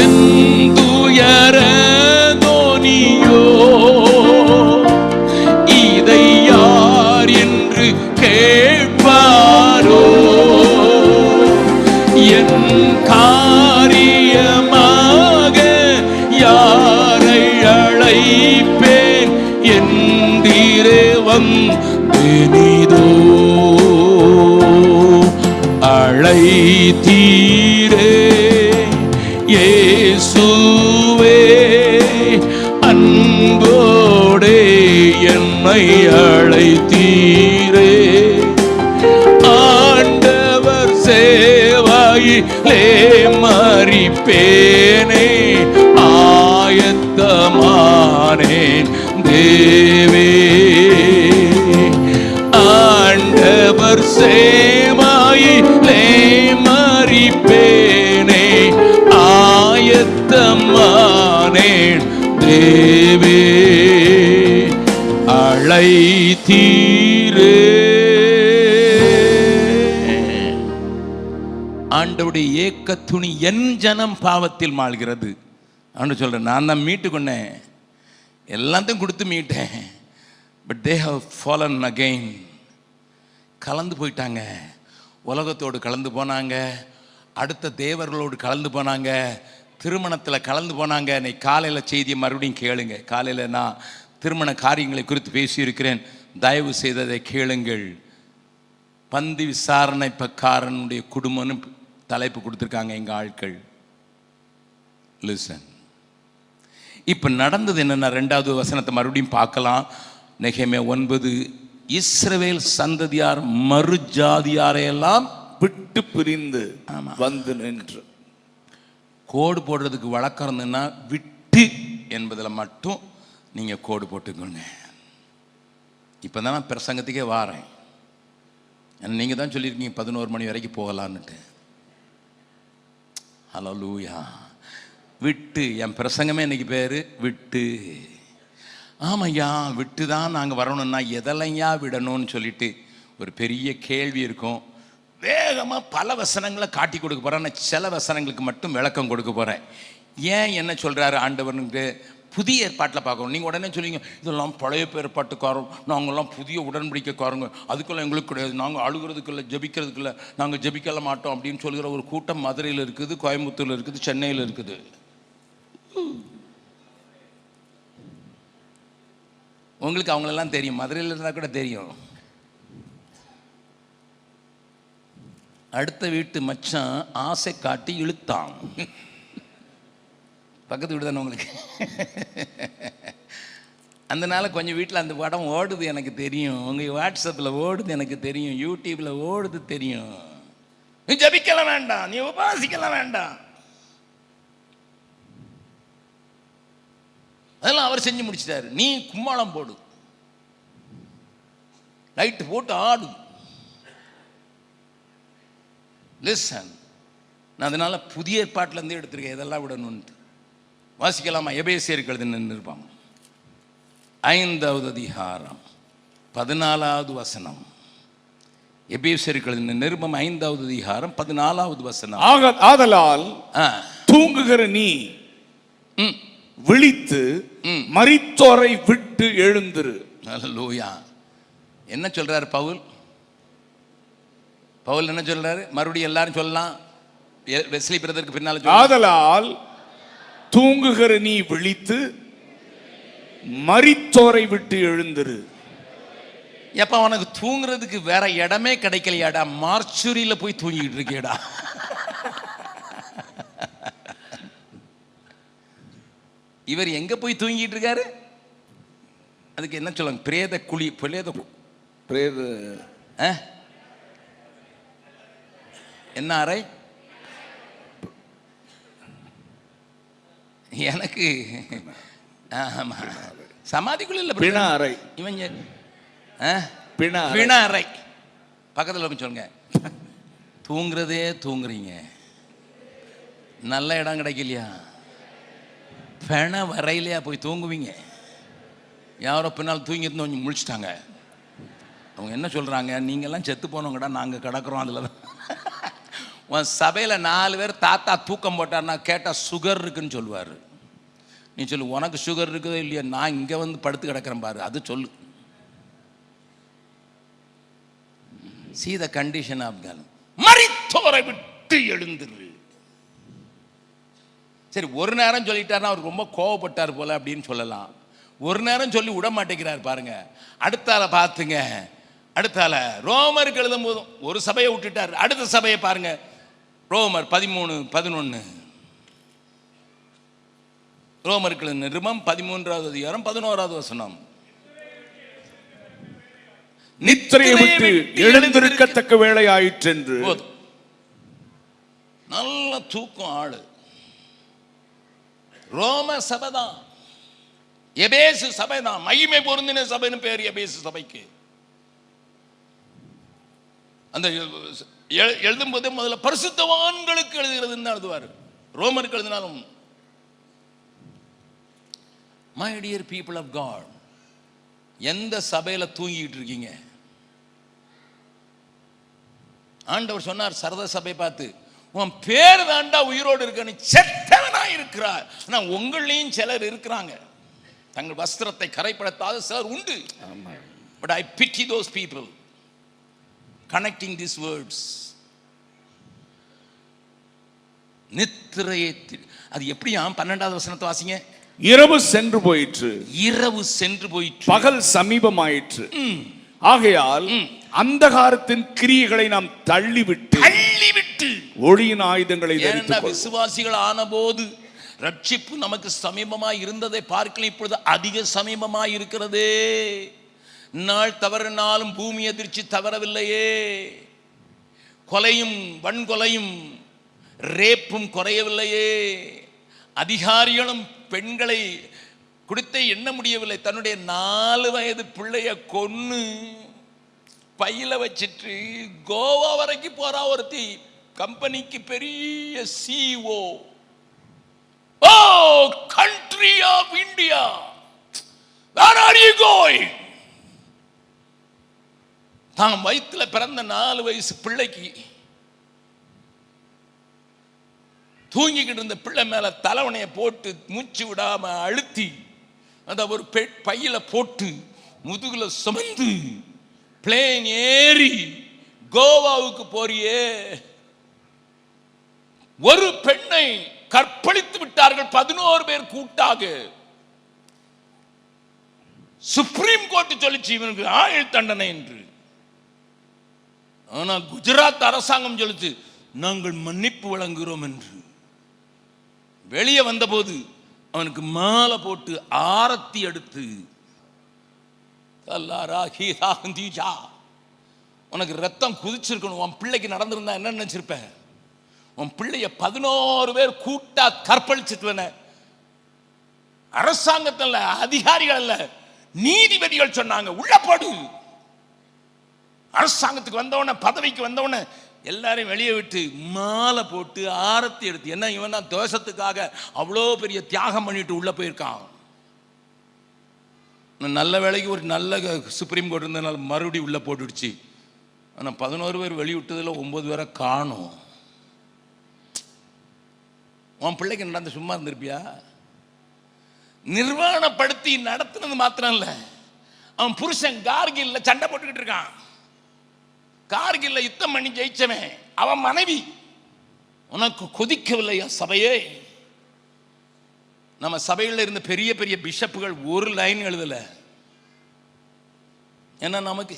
என் துயர தொனியோ இதை யார் என்று கேட்பாரோ, என் காரியமாக யாரை அழைப்பேன் என்றீரே வந்தேனிதோ, அழைத்தீரே இயேசுவே, அன்போடே என்னை அழைத்தீரே, ஆண்டவர் சேவையிலே மரிப்பேனே, ஆயத்தமானேன் தேவே, ஆண்டவர் சேவையிலே மரிப்பேனே, ஆயத்தமானேன் தேவே, அழைத்தீரே. ஆண்டவருடைய ஏக்க துணி என் ஜனம் பாவத்தில் மாழ்கிறது. ஆண்டு சொல்றேன், நான் தான் மீட்டு கொண்டேன், எல்லாத்தையும் கொடுத்து மீட்டேன். But they have fallen again. கலந்து போயிட்டாங்க, உலகத்தோடு கலந்து போனாங்க, அடுத்த தேவர்களோடு கலந்து போனாங்க, திருமணத்தில் கலந்து போனாங்க. இன்னைக்கு காலையில் செய்தியை மறுபடியும் கேளுங்க. காலையில் நான் திருமண காரியங்களை குறித்து பேசியிருக்கிறேன், தயவு செய்ததை கேளுங்கள். பந்தி விசாரணை பக்காரனுடைய குடும்பம்னு தலைப்பு கொடுத்துருக்காங்க எங்கள் ஆட்கள். லிசன், இப்போ நடந்தது என்னென்னா, 2வது வசனத்தை மறுபடியும் பார்க்கலாம். நெகேமியா 9, இஸ்ரவேல் சந்ததியார் மறு ஜாதியாரையெல்லாம் விட்டு பிரிந்து வந்து நின்று. கோடு போடுறதுக்கு வழக்கம் இருந்ததுன்னா விட்டு என்பதில் மட்டும் நீங்கள் கோடு போட்டுக்கோங்க. இப்போ தான் நான் பிரசங்கத்துக்கே வாரேன். நீங்கள் தான் சொல்லியிருக்கீங்க 11 மணி வரைக்கும் போகலான்னுட்டு. ஹல்லேலூயா. விட்டு, என் பிரசங்கமே இன்னைக்கு பேர் விட்டு. ஆமையா, விட்டு தான் நாங்கள் வரணும்னா எதெல்லையா விடணும்னு சொல்லிட்டு ஒரு பெரிய கேள்வி இருக்கும். வேகமாக பல வசனங்களை காட்டி கொடுக்க போகிறேன். நான் சில வசனங்களுக்கு மட்டும் விளக்கம் கொடுக்க போகிறேன். ஏன் என்ன சொல்கிறாரு ஆண்டவனுக்கு புதிய ஏற்பாட்டில் பார்க்கணும். நீங்கள் உடனே சொல்லிங்க, இதெல்லாம் பழைய ஏற்பாட்டுக்காரன், நாங்கள்லாம் புதிய உடன்படிக்கைக்காரங்க, அதுக்கெல்லாம் எங்களுக்கு கிடையாது, நாங்கள் அழுகிறதுக்குள்ள ஜெபிக்கிறதுக்குள்ள நாங்கள் ஜெபிக்கல மாட்டோம் அப்படின்னு சொல்கிற ஒரு கூட்டம் மதுரையில் இருக்குது, கோயம்புத்தூரில் இருக்குது, சென்னையில் இருக்குது. உங்களுக்கு அவங்களெல்லாம் தெரியும், மதுரையில் இருந்தால் கூட தெரியும். அடுத்த வீட்டு மச்சான் ஆசை காட்டி இழுத்தான். பக்கத்து வீடு தானே உங்களுக்கு. அதனால கொஞ்சம் வீட்டில் அந்த படம் ஓடுது எனக்கு தெரியும், உங்கள் வாட்ஸ்அப்பில் ஓடுது எனக்கு தெரியும், யூடியூப்பில் ஓடுது தெரியும். நீ ஜபிக்கலாம் வேண்டாம், நீ உபாசிக்கலாம் வேண்டாம், அதெல்லாம் அவர் செஞ்சு முடிச்சிட்டாரு. நீ கும்மாளம் போடு, லைட்டு போட்டு ஆடு. லிசன், நான் அதனால புதிய ஏற்பாட்டிலேருந்து எடுத்திருக்கேன் இதெல்லாம் விடணும்ட்டு. வாசிக்கலாமா? எபேசியருக்கு எழுதின நிருபம் 5வது அதிகாரம் 14வது வசனம். எபேசியருக்கு எழுதின நிருபம் 5வது அதிகாரம் 14வது வசனம். ஆதலால் தூங்குகிற நீ விழித்து மரித்தோரை விட்டு எழுந்திரு. ஹல்லேலூயா. என்ன சொல்றாரு பவுல்? பவுல் என்ன சொல்றாரு? மறுபடியும் எல்லாரும் சொல்லலாம், வெஸ்லி பிரதருக்கு பின்னால. ஆதலால் தூங்குகிற நீ விழித்து மரித்தோரை விட்டு எழுந்திரு. எப்ப உனக்கு தூங்குறதுக்கு வேற இடமே கிடைக்கலையாடா? மார்ச்சுரியில போய் தூங்கிட்டு இருக்கேடா. இவர் எங்க போய் தூங்கிட்டு இருக்காரு? அதுக்கு என்ன சொல்லுவாங்க? பிரேத குழி. பிரேத என்ன அறை? எனக்கு சமாதிக்குள்ள இல்ல, பிண அறை. இவங்க பிண அறை பக்கத்தில் போய் சொல்லுங்க. தூங்குறதே தூங்குறீங்க, நல்ல இடம் கிடைக்கலையா? பிண வரையிலையா போய் தூங்குவீங்க? யாரோ பின்னால் தூங்கி இருந்து கொஞ்சம் முழிச்சிட்டாங்க. அவங்க என்ன சொல்றாங்க? நீங்கெல்லாம் செத்து போனவங்கடா, நாங்கள் கிடக்குறோம் அதில் தான். உன் சபையில் 4 பேர் தாத்தா தூக்கம் போட்டார்னா கேட்டால் சுகர் இருக்குன்னு சொல்லுவார். நீ சொல்லு, உனக்கு சுகர் இருக்குதோ இல்லையா, நான் இங்கே வந்து படுத்து கிடக்கிறேன் பாரு, அது சொல்லு. See the condition of God. மரித்தோரை விட்டு எழுந்திரு. சரி, ஒரு நேரம் சொல்லிட்டாருன்னா அவர் ரொம்ப கோவப்பட்டார் போல அப்படின்னு சொல்லலாம். ஒரு நேரம் சொல்லி விட மாட்டேங்கிறார் பாருங்க. அடுத்தால பார்த்துங்க, அடுத்தால ரோமருக்கு எழுதும் போதும் ஒரு சபையை விட்டுட்டார், அடுத்த சபையை பாருங்க. ரோமர் 13:11. ரோமருக்கு நிருபம் 13வது அதிகாரம் 11வது வசனம். நித்திரையை விட்டு எழுந்திருக்கத்தக்க வேலை ஆயிற்று என்று. நல்ல தூக்கம் ஆளு. ரோம சபைதான், எபேசு சபைதான், மகிமை பொருந்தின சபைன்னு பேர் எபேசு சபைக்கு. அந்த எழுதும் போதே முதல்ல பரிசுத்தவான்களுக்கு எழுதுகிறதுன்னு எழுதுவார். ரோமருக்கு எழுதினாலும் my dear people of God, எந்த சபையில தூங்கிட்டு இருக்கீங்க? ஆண்டவர் சொன்னார் சரத சபை பார்த்து, உன் பேர் தாண்டா உயிரோடு இருக்க, நீ செத்தவனா இருக்கிறார். ஆனா உங்களையும் சிலர் இருக்கிறாங்க, தங்கள் வஸ்திரத்தை கரைப்படுத்தாத சிலர் உண்டு. But I pity those people connecting these words. நித்திரையை, அது எப்படியா? 12வது வசனத்தை வாசிங்க. இரவு சென்று போயிற்று, இரவு சென்று போயிற்று, பகல் சமீபமாயிற்று. ஆகையால் அந்தகாரத்தின் கிரியைகளை நாம் தள்ளிவிட்டு ஒளியின் ஆயுதங்களை தரித்துக் விசுவாசிகள் ஆன போது ரட்சிப்பு நமக்கு சமீபமாய் இருந்ததை பார்க்கலாம், இப்பொழுது அதிக சமீபமாய் இருக்கிறதே. நாள் தவறினாலும் பூமி அதிர்ச்சி தவறவில்லையே. கொலையும் வன்கொலையும் ரேப்பும் குறையவில்லையே. அதிகாரிகளும் பெண்களை குடித்தை எண்ண முடியவில்லை. தன்னுடைய 4 வயது பிள்ளைய கொன்னு பையில வச்சிட்டு கோவா வரைக்கும் போறா ஒருத்தி. கம்பெனிக்கு பெரிய CEO. Oh country of India, where are you going? தான் வயிற்றுல பிறந்த 4 வயசு பிள்ளைக்கு தூங்கிக்கிட்டு இருந்த பிள்ளை மேல தலைவனையை போட்டு மூச்சு விடாம அழுத்தி அந்த ஒரு பையில போட்டு முதுகுல சுமந்து பிளேன் ஏறி கோவாவுக்கு போறியே. ஒரு பெண்ணை கற்பழித்து விட்டார்கள் 11 பேர் கூட்டாக. சுப்ரீம் கோர்ட் சொல்லிச்சு இவனுக்கு ஆயுள் தண்டனை என்று. ஆனா குஜராத் அரசாங்கம் சொல்லிச்சு நாங்கள் மன்னிப்பு வழங்குகிறோம் என்று. வெளியே வந்தபோது அவனுக்கு மாலை போட்டு ஆரத்தி எடுத்து உனக்கு ரத்தம் குதிச்சிருக்கணும். உன் பிள்ளைக்கு நடந்திருந்தா என்ன நினைச்சிருப்ப? உன் பிள்ளைய 11 பேர் கூட்டா கற்பழிச்சிட்டு அரசாங்கத்தில் அதிகாரிகள் அல்ல நீதிபதிகள் சொன்னாங்க உள்ள போடு. அரசாங்கத்துக்கு வந்தவன பதவிக்கு வந்தவன எல்லாரையும் வெளியே விட்டு மாலை போட்டு ஆரத்தி எடுத்து. என்ன இவன் தான் தேசத்துக்காக அவ்வளோ பெரிய தியாகம் பண்ணிட்டு உள்ள போயிருக்கான். நல்ல வேலைக்கு ஒரு நல்ல சுப்ரீம் கோர்ட் இருந்ததுனால மறுபடியும் உள்ள போட்டுடுச்சு. ஆனால் 11 பேர் வெளிவிட்டதில் 9 பேரை காணும். உன் பிள்ளைக்கு நடந்து சும்மா இருந்திருப்பியா? நிர்வாணப்படுத்தி நடத்தினது மாத்திரம் இல்லை, அவன் புருஷன் கார்கில்ல சண்டை போட்டுக்கிட்டு இருக்கான். கார்கில்ல யுத்தம் பண்ணி ஜெயிச்சவன் அவன் மனைவி. உனக்கு கொதிக்கவில்லையா சபையே? நம்ம சபையில் இருந்த பெரிய பெரிய பிஷப்புகள் ஒரு லைன் எழுதல. ஏன்னா நமக்கு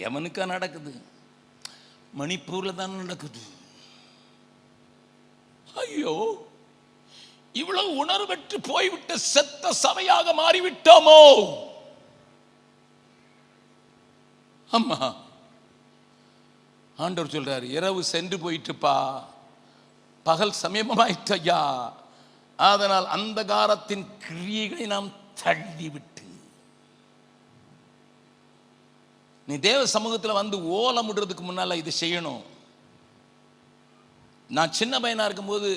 எவனுக்கா நடக்குது? மணிப்பூர்ல தான் நடக்குது. ஐயோ, இவ்வளவு உணர்வற்று போய்விட்ட செத்த சபையாக மாறிவிட்டோமோ? அம்மா, ஆண்டவர் சொல்றாரு இரவு சென்று போயிட்டுப்பா, பகல் சமீபமாயிட்டு ஐயா. அதனால் அந்தகாரத்தின் கிரியைகளை நாம் தள்ளிவிட்டு நீ தேவ சமூகத்தில் வந்து ஓலமிடுறதுக்கு முன்னால இது செய்யணும். நான் சின்ன பையனா இருக்கும்போது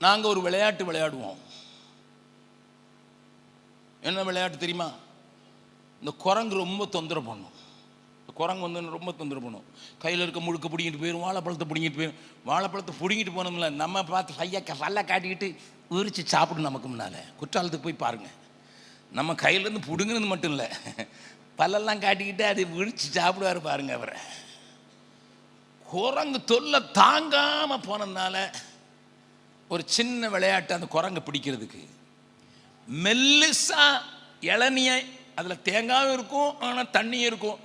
நாங்கள் ஒரு விளையாட்டு விளையாடுவோம். என்ன விளையாட்டு தெரியுமா? இந்த குரங்கு ரொம்ப தொந்தரவு பண்ணும். குரங்கு வந்து ரொம்ப தொந்தரவு பண்ணும். கையில் இருக்க முழுக்க பிடிங்கிட்டு போயிடும், வாழைப்பழத்தை பிடிங்கிட்டு போயிடும். வாழைப்பழத்தை பிடிங்கிட்டு போனோம்ல, நம்ம பார்த்து பல்ல காட்டிக்கிட்டு உரிச்சு சாப்பிடும். நமக்கு முன்னால் குற்றாலத்துக்கு போய் பாருங்கள். நம்ம கையிலேருந்து பிடுங்கினது மட்டும் இல்லை, பல்லெல்லாம் காட்டிக்கிட்டு அதை விரிச்சு சாப்பிடுவார் பாருங்க. அவரை குரங்கு தொல்லை தாங்காமல் போனதுனால ஒரு சின்ன விளையாட்டு அந்த குரங்கை பிடிக்கிறதுக்கு. மெல்லிசா இளநியை, அதில் தேங்காயும் இருக்கும் ஆனால் தண்ணியும் இருக்கும்,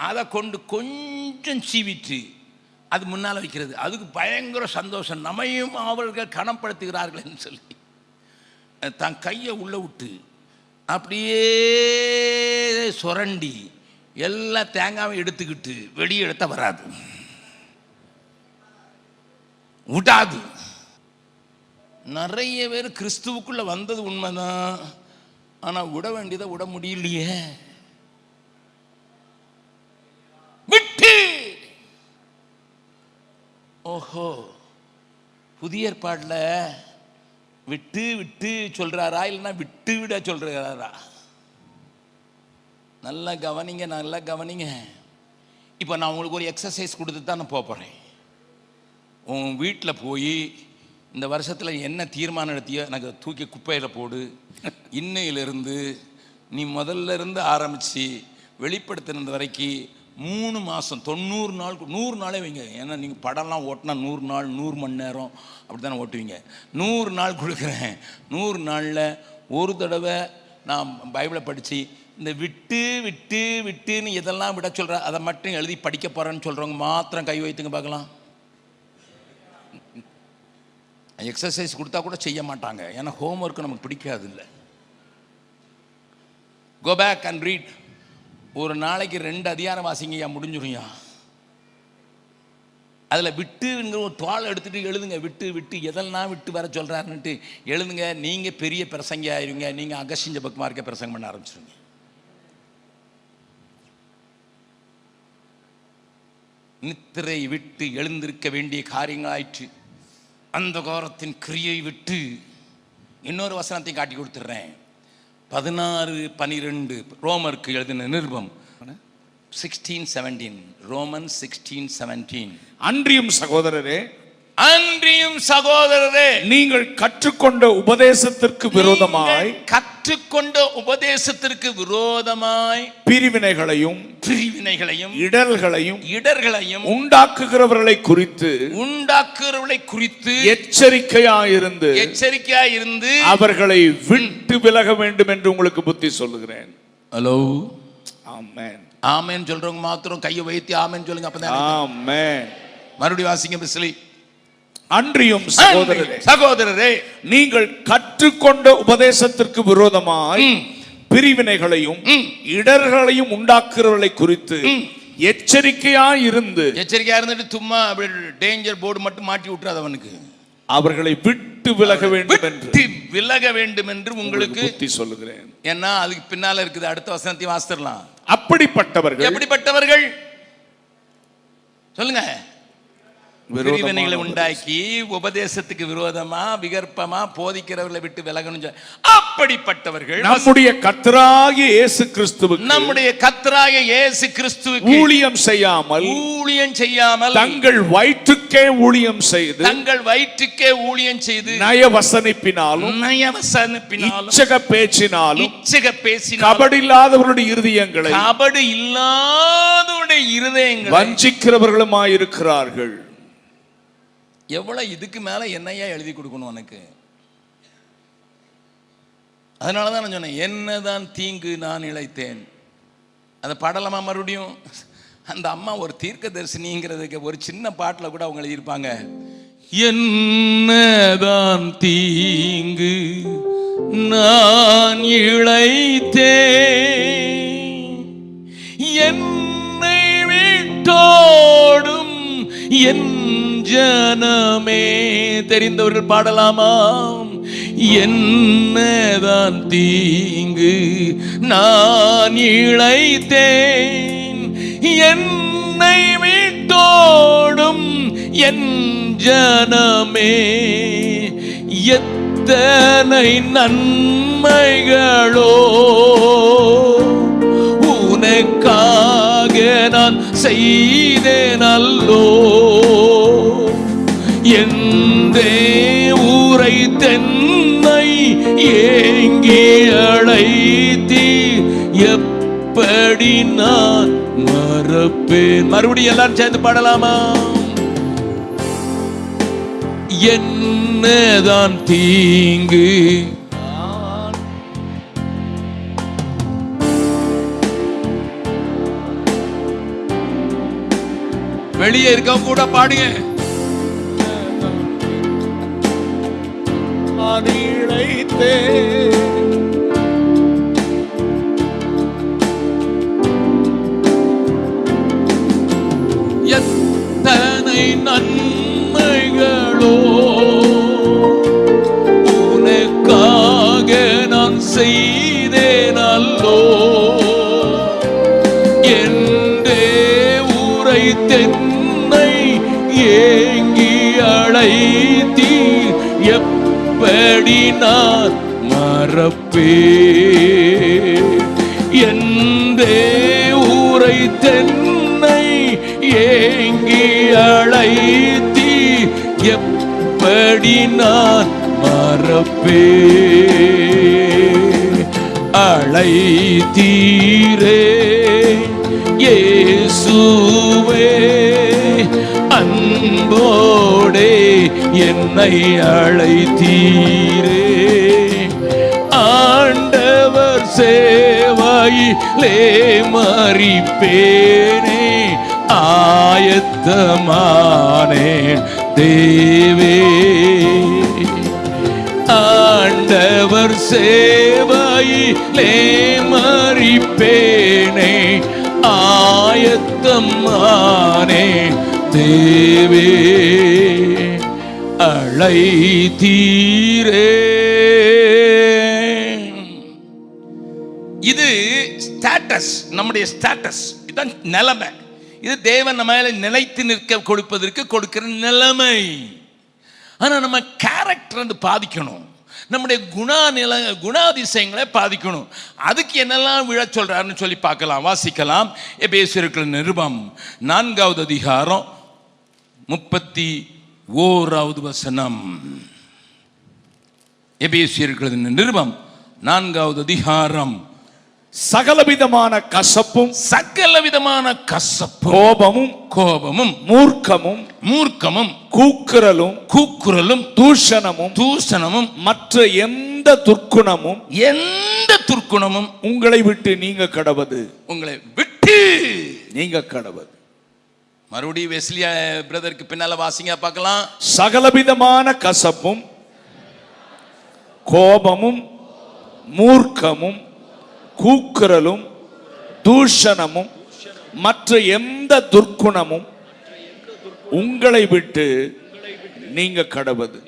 அதை கொண்டு கொஞ்சம் சீவிட்டு அது முன்னால் வைக்கிறது. அதுக்கு பயங்கர சந்தோஷம். நம்மையும் அவர்கள் கனப்படுத்துகிறார்கள் சொல்லி தன் கையை உள்ளே விட்டு அப்படியே சுரண்டி எல்லா தேங்காயும் எடுத்துக்கிட்டு வெளியே எடுத்த வராது, விடாது. நிறைய பேர் கிறிஸ்துவுக்குள்ள வந்தது உண்மைதான், ஆனால் விட வேண்டியதை விட முடியலையே. விட்டு ஓஹோ, புதிய ஏற்பாட்டில் விட்டு விட்டு சொல்றாரா இல்லைன்னா விட்டு விட சொல்றாரா? நல்லா கவனிங்க, நல்லா கவனிங்க. இப்போ நான் உங்களுக்கு ஒரு எக்ஸசைஸ் கொடுத்து தான் நான் போகிறேன். உன் வீட்டில் போய் இந்த வருஷத்தில் என்ன தீர்மானம் எடுத்தியோ எனக்கு தூக்கி குப்பையில் போடு. இன்னையிலிருந்து நீ முதல்ல இருந்து ஆரம்பித்து வெளிப்படுத்தினது வரைக்கும் 3 மாதம் 90 நாள் 100 நாளே வைங்க. ஏன்னா நீங்கள் படம்லாம் ஓட்டினா 100 நாள் 100 மணி நேரம் அப்படி தானே ஓட்டுவீங்க. 100 நாள் கொடுக்குறேன். 100 நாளில் ஒரு தடவை நான் பைபிளை படித்து இந்த விட்டு விட்டு விட்டுன்னு எதெல்லாம் விட சொல்கிற அதை மட்டும் எழுதி படிக்க போகிறேன்னு சொல்கிறவங்க மாத்திரம் கை வைத்துங்க பார்க்கலாம். எக்ஸசைஸ் கொடுத்தா கூட செய்ய மாட்டாங்க, ஏன்னா ஹோம்ஒர்க்கு நமக்கு பிடிக்காது. இல்லை, கோ பேக் அண்ட் ரீட். ஒரு நாளைக்கு 2 அதிகாரம் வாசிங்கய்யா, முடிஞ்சுருயா. அதில் விட்டுங்கிற ஒரு தாள் எடுத்துட்டு எழுதுங்க. விட்டு எதெல்லாம் விட்டு வர சொல்கிறாருன்னுட்டு எழுதுங்க. நீங்கள் பெரிய பிரசங்க ஆயிருங்க. நீங்கள் அகஸ்டின் பக்கமாக இருக்க பிரசங்கம் பண்ண ஆரம்பிச்சிருங்க. நித்திரை விட்டு எழுந்திருக்க வேண்டிய காரியங்களாயிற்று. அந்த காரத்தின் கிரியை விட்டு இன்னொரு வசனத்தை காட்டி கொடுத்துட்றேன். 16:12 ரோமருக்கு எழுதின நிருபம் 16:17. ரோமன் 16:17. அன்றியும் சகோதரரே, நீங்கள் கற்றுக்கொண்ட உபதேசத்திற்கு விரோதமாய் பிரிவினைகளையும் இடர்களையும் உண்டாக்குகிறவர்களை குறித்து எச்சரிக்கையாயிருந்து அவர்களை விட்டு விலக வேண்டும் என்று உங்களுக்கு புத்தி சொல்லுகிறேன். ஹலோ, ஆமென். ஆமென் சொல்றவங்க மாத்திரம் கையை வைத்து ஆமென் சொல்லுங்க. அப்பதான் ஆமென். மறுபடியும் வாசிங்க பிஸ்லி. அன்றியும் சகோதரரே, நீங்கள் கற்றுக்கொண்ட உபதேசத்திற்கு விரோதமாய் பிரிவினைகளையும் இடர்களையும் உண்டாக்குறவர்களை குறித்து எச்சரிக்கையாய் இருந்துட்டு சும்மா டேஞ்சர் போர்டு மட்டும் மாட்டி விட்டுறாது. அவனுக்கு அவர்களை விட்டு விலக வேண்டும் என்று உங்களுக்கு புத்தி சொல்லுகிறேன். ஏன்னா அதுக்கு பின்னால இருக்குது. அடுத்த வசனத்தை வாசிடலாம். எப்படிப்பட்டவர்கள் சொல்லுங்க. பிரிவினைகளை உண்டாக்கி உபதேசத்துக்கு விரோதமா விகற்பமா போதிக்கிறவர்களை விட்டு விலகணும். அப்படிப்பட்டவர்கள் நம்முடைய கர்த்தராகிய இயேசு கிறிஸ்துவுக்கு ஊழியம் செய்யாமல் தங்கள் வயிற்றுக்கே ஊழியம் செய்து நயவசனிப்பினாலும் இச்சக பேச்சினாலும் கபடு இல்லாதவருடைய இருதயங்களை வஞ்சிக்கிறவர்களுமாய் இருக்கிறார்கள். எவ்வளவு இதுக்கு மேல என்னையா எழுதி கொடுக்கணும் உனக்கு? அதனாலதான் நான் சொன்னேன், என்னதான் தீங்கு நான் இழைத்தேன். அதை பாடலாமா மறுபடியும்? அந்த அம்மா ஒரு தீர்க்கதரிசினிங்கிறதுக்கு ஒரு சின்ன பாட்டில் கூட அவங்க எழுதியிருப்பாங்க. என்னதான் தீங்கு நான் இழைத்தேன், என்னை விட்டோடும் என் ஜனமே. தெரிந்தவர்கள் பாடலாமாம். என்னதான் தீங்கு நான் இழைத்தேன், என்னை விட்டோடும் என் ஜனமே. எத்தனை நன்மைகளோ உனக்காக நான் செய்தேனல்லோ. எந்தே ஊரை தென்னை ஏங்கி அழைத்தி எப்படி நான் மறப்பேன். மறுபடியும் எல்லாரும் சேர்ந்து பாடலாமா? என்னதான் தீங்கு வெளியே இருக்க கூட பாடுங்க. எத்தனை நன்மைகளோ உனக்காக நான் செய்தேனல்லோ. என்றே ஊரை தென்னை ஏங்கி அழைத்தி எப்படி நான் மறப்பேன். எந்தே ஊரை தென்னை ஏங்கி அழைத்தி எப்படி நான் மறப்பேன். அழைத்தீரே இயேசுவே, அன்போடே என்னை அழைத்தீரே. ஆண்டவர் சேவையிலே மரிப்பேனே, ஆயத்தமானேன் தேவே. ஆண்டவர் சேவையிலே மரிப்பேனே, ஆயத்தமானேன் தேவே அழைத்தீரே. இது ஸ்டேட்டஸ், நம்முடைய ஸ்டேட்டஸ், இதுதான் நிலைமை. இது தேவன் நம்ம நிலைத்து நிற்க கொடுப்பதற்கு கொடுக்கிற நிலைமை. ஆனா நம்ம கேரக்டர் பாதிக்கணும், நம்முடைய குணாதிசயங்களை பாதிக்கணும். அதுக்கு என்னெல்லாம் விழ சொல்றாருன்னு சொல்லி பார்க்கலாம், வாசிக்கலாம். எபேசியர்கள் நிருபம் 4வது அதிகாரம் 31வது வசனம். எபேசியர்கள் நிருபம் 4வது அதிகாரம். சகலவிதமான கசப்பும் கோபமும் மூர்க்கமும் கூக்குரலும் தூஷணமும் மற்ற எந்த துர்க்குணமும் உங்களை விட்டு நீங்க கடவது. மறுபடியும் வெஸ்லியா பிரதருக்கு பின்னால வாசிங்க பார்க்கலாம். சகலவிதமான கசப்பும் கோபமும் மூர்க்கமும் கூக்குரலும் தூஷணமும் மற்ற எந்த துர்க்குணமும் உங்களை விட்டு நீங்க கடவது.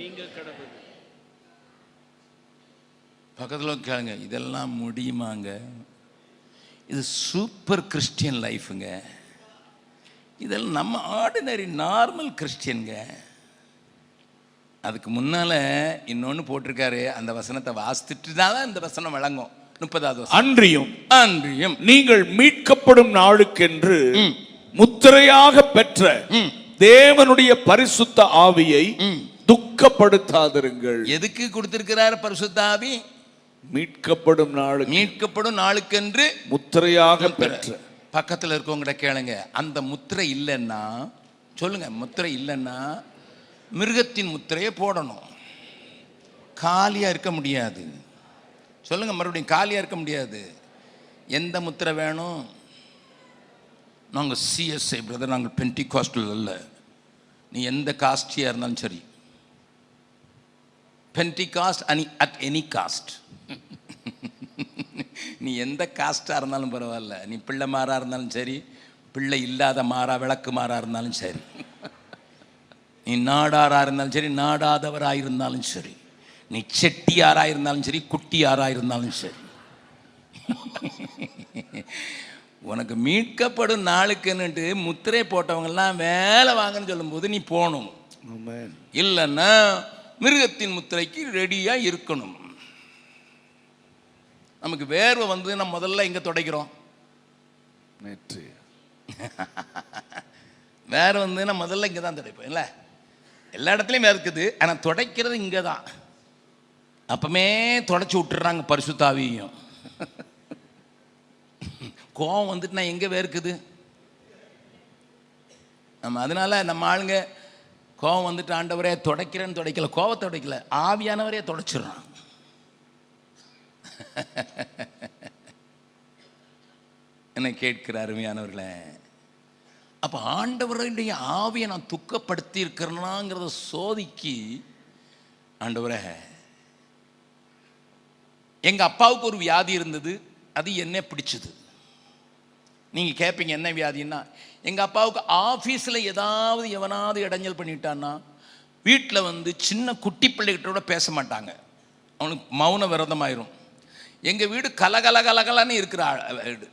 பக்கத்துல கேளுங்க, இதெல்லாம் முடியுமாங்க? இது சூப்பர் கிறிஸ்டியன் லைஃப்ங்க. இதெல்லாம் நம்ம ஆர்டினரி நார்மல் கிறிஸ்டியனுங்க. அதுக்கு முன்னால இன்னொன்னு போட்டிருக்காரு, அந்த வசனத்தை வாசித்துட்டு தான் இந்த வசனம் வழங்கும். 30வது அன்றியும் நீங்கள் மீட்கப்படும் நாளுக்கென்று முத்திரையாக பெற்ற தேவனுடைய பரிசுத்த ஆவியை துக்கப்படுத்தாதிருங்கள். எதுக்கு கொடுத்திருக்கிறார் பரிசுத்த ஆவி? மீட்கப்படும் நாளுக்கென்று முத்திரையாக பெற்ற. பக்கத்தில் இருக்கவங்கிட்ட கேளுங்க, அந்த முத்திரை இல்லைன்னா சொல்லுங்க. முத்திரை இல்லைன்னா மிருகத்தின் முத்திரையை போடணும். காலியா இருக்க முடியாது. சொல்லுங்க மறுபடியும், காலியா இருக்க முடியாது. எந்த முத்திரை வேணும்? நாங்கள் சிஎஸ்ஐ பிரதர், நாங்கள் பென்டிகாஸ்டல் அல்ல. நீ எந்த காஸ்டியா இருந்தாலும் சரி, பென்டிகாஸ்ட் அட் எனி காஸ்ட். நீ எந்த காஸ்டா இருந்தாலும் பரவாயில்ல. நீ பிள்ளை மாறா இருந்தாலும் சரி, பிள்ளை இல்லாத மாறா விளக்கு மாறா இருந்தாலும் சரி, நீ நாடாரா இருந்தாலும் சரி, நாடாதவராக இருந்தாலும் சரி, நீ செட்டியாரா இருந்தாலும் சரி, குட்டியாரா இருந்தாலும் சரி, உனக்கு மீட்கப்படும் நாளுக்குன்னுட்டு முத்திரை போட்டவங்கெல்லாம் வேலை வாங்கன்னு சொல்லும்போது நீ போகணும். இல்லைன்னா மிருகத்தின் முத்திரைக்கு ரெடியா இருக்கணும். நமக்கு வேர்வை வந்து நம்ம முதல்ல எங்க துடைக்கிறோம்? வேற வந்து நம்ம முதல்ல இங்கே தான் துடைப்போம் இல்லை? எல்லா இடத்துலையும் வேர்க்குது, ஆனால் துடைக்கிறது இங்கே தான். அப்பமே தொடச்சி விட்டுறாங்க பரிசுத்தாவியும். கோவம் வந்துட்டு நான் எங்கே வேர்க்குது நம்ம. அதனால நம்ம ஆளுங்க கோவம் வந்துட்டு ஆண்டவரே துடைக்கிறேன்னு துடைக்கல, கோவத்தை துடைக்கல, ஆவியானவரே துடைச்சிடுறான். என்ன கேட்கிற அருமையானவர்களே, அப்ப ஆண்டவருடைய ஆவியை நான் துக்கப்படுத்தி இருக்கிறேனாங்கிறத சோதிக்கு, ஆண்டவரே எங்க அப்பாவுக்கு ஒரு வியாதி இருந்தது, அது என்ன பிடிச்சது. நீங்க கேட்பீங்க என்ன வியாதின்னா, எங்க அப்பாவுக்கு ஆபீஸ்ல ஏதாவது எவனாவது இடைஞ்சல் பண்ணிட்டான்னா வீட்டில் வந்து சின்ன குட்டி பிள்ளைகிட்டோட பேச மாட்டாங்க, அவனுக்கு மௌன விரதமாயிரும். எங்கள் வீடு கலகலகலகலன்னு இருக்கிற வீடு.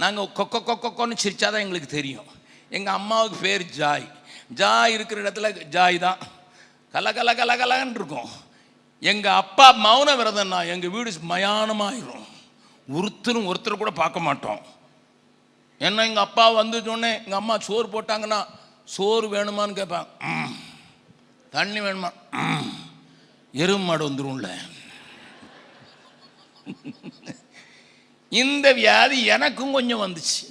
நாங்கள் கொக்கோ கொக்கோன்னு சிரிச்சாதான் எங்களுக்கு தெரியும். எங்கள் அம்மாவுக்கு பேர் ஜாய். ஜாய் இருக்கிற இடத்துல ஜாய் தான் கலகலகலகலன்னு இருக்கும். எங்கள் அப்பா மௌன விரதம்னா எங்கள் வீடு மயானமாயிரும். ஒருத்தர் கூட பார்க்க மாட்டோம். ஏன்னா எங்கள் அப்பா வந்து சொன்னேன், எங்கள் அம்மா சோறு போட்டாங்கன்னா சோறு வேணுமான்னு கேட்பேன், தண்ணி வேணுமா, எருமை மாடு வந்துடும்ல. இந்த வியாதி எனக்கும் கொஞ்சம் வந்துச்சு.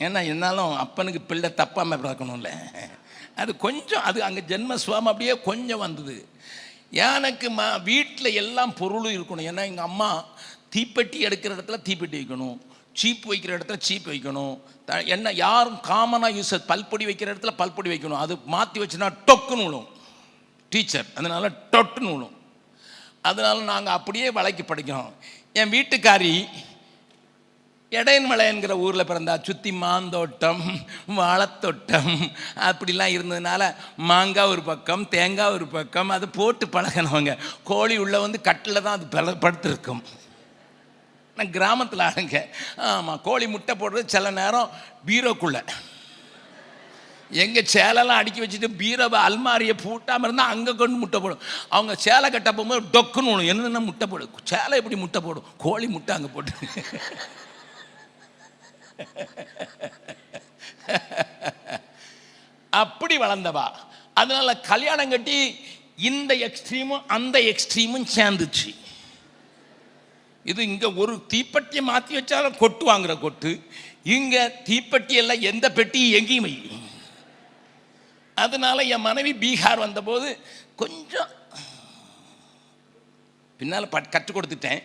ஏன்னா என்னாலும் அப்பனுக்கு பிள்ளை தப்பாம பார்க்கணும்ல, அது கொஞ்சம், அது அங்கே ஜென்ம சுவாமம் அப்படியே கொஞ்சம் வந்தது. எனக்கு வீட்டில் எல்லாம் பொருளும் இருக்கணும். ஏன்னா எங்கள் அம்மா தீப்பெட்டி எடுக்கிற இடத்துல தீப்பெட்டி வைக்கணும், சீப்பு வைக்கிற இடத்துல சீப்பு வைக்கணும், என்ன யாரும் காமனாக யூஸ் பல்பொடி வைக்கிற இடத்துல பல்பொடி வைக்கணும். அது மாற்றி வச்சுன்னா டொக்குன்னு விழும் டீச்சர், அதனால டொட்டுன்னு விழும். அதனால நாங்கள் அப்படியே வளைக்கி படிக்கிறோம். என் வீட்டுக்காரி எடையன்மலை என்கிற ஊரில் பிறந்தா சுற்றி மாந்தோட்டம் வாழைத்தோட்டம் அப்படிலாம் இருந்ததுனால மாங்காய் ஒரு பக்கம் தேங்காய் ஒரு பக்கம் அதை போட்டு பழகினவங்க. கோழி உள்ள வந்து கட்டில் தான் அது படுத்துருக்கும். நான் கிராமத்தில் ஆளுங்க. ஆமாம், கோழி முட்டை போடுறது சில நேரம் பீரோக்குள்ளே. எங்கள் சேலெல்லாம் அடுக்கி வச்சுட்டு பீரோவை அல்மாரியை பூட்டாமல் இருந்தால் அங்கே கொண்டு முட்டை போடும். அவங்க சேலை கட்ட போகும்போது டொக்குன்னு ஒன்று என்னென்ன முட்டை போடும். சேலை எப்படி முட்டை போடும்? கோழி முட்டை அங்கே போட்டு. அப்படி வளர்ந்தவா. அதனால கல்யாணம் கட்டி இந்த எக்ஸ்ட்ரீமும் அந்த எக்ஸ்ட்ரீமும் சேர்ந்துச்சு. இது இங்கே ஒரு தீப்பெட்டியை மாற்றி வச்சாலும் கொட்டு வாங்குற கொட்டு, இங்கே தீப்பெட்டி எல்லாம் எந்த பெட்டி எங்கேயும் வை. அதனால என் மனைவி பீகார் வந்தபோது கொஞ்சம் பின்னால் கற்றுக் கொடுத்துட்டேன்.